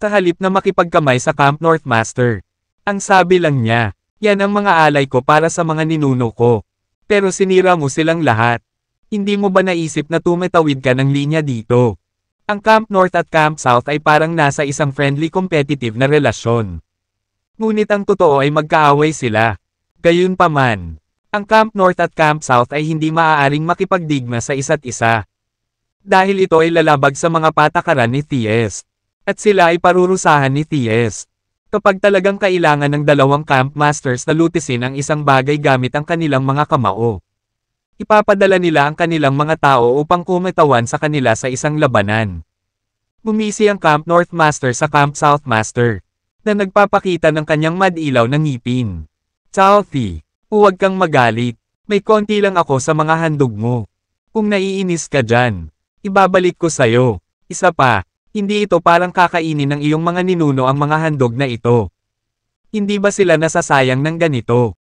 Sa halip na makipagkamay sa Camp North Master, ang sabi lang niya, yan ang mga alay ko para sa mga ninuno ko. Pero sinira mo silang lahat. Hindi mo ba naisip na tumatawid ka ng linya dito? Ang Camp North at Camp South ay parang nasa isang friendly competitive na relasyon. Ngunit ang totoo ay magkaaway sila. Gayunpaman, ang Camp North at Camp South ay hindi maaaring makipagdigma sa isa't isa. Dahil ito ay lalabag sa mga patakaran ni Thies. At sila ay parurusahan ni Thies. Kapag talagang kailangan ng dalawang Camp Masters na lutisin ang isang bagay gamit ang kanilang mga kamao, ipapadala nila ang kanilang mga tao upang kumitawan sa kanila sa isang labanan. Bumisi ang Camp North Master sa Camp South Master, na nagpapakita ng kanyang madilaw na ngipin. Southie, huwag kang magalit. May konti lang ako sa mga handog mo. Kung naiinis ka dyan, ibabalik ko sa'yo. Isa pa, hindi ito parang kakainin ng iyong mga ninuno ang mga handog na ito. Hindi ba sila nasasayang ng ganito?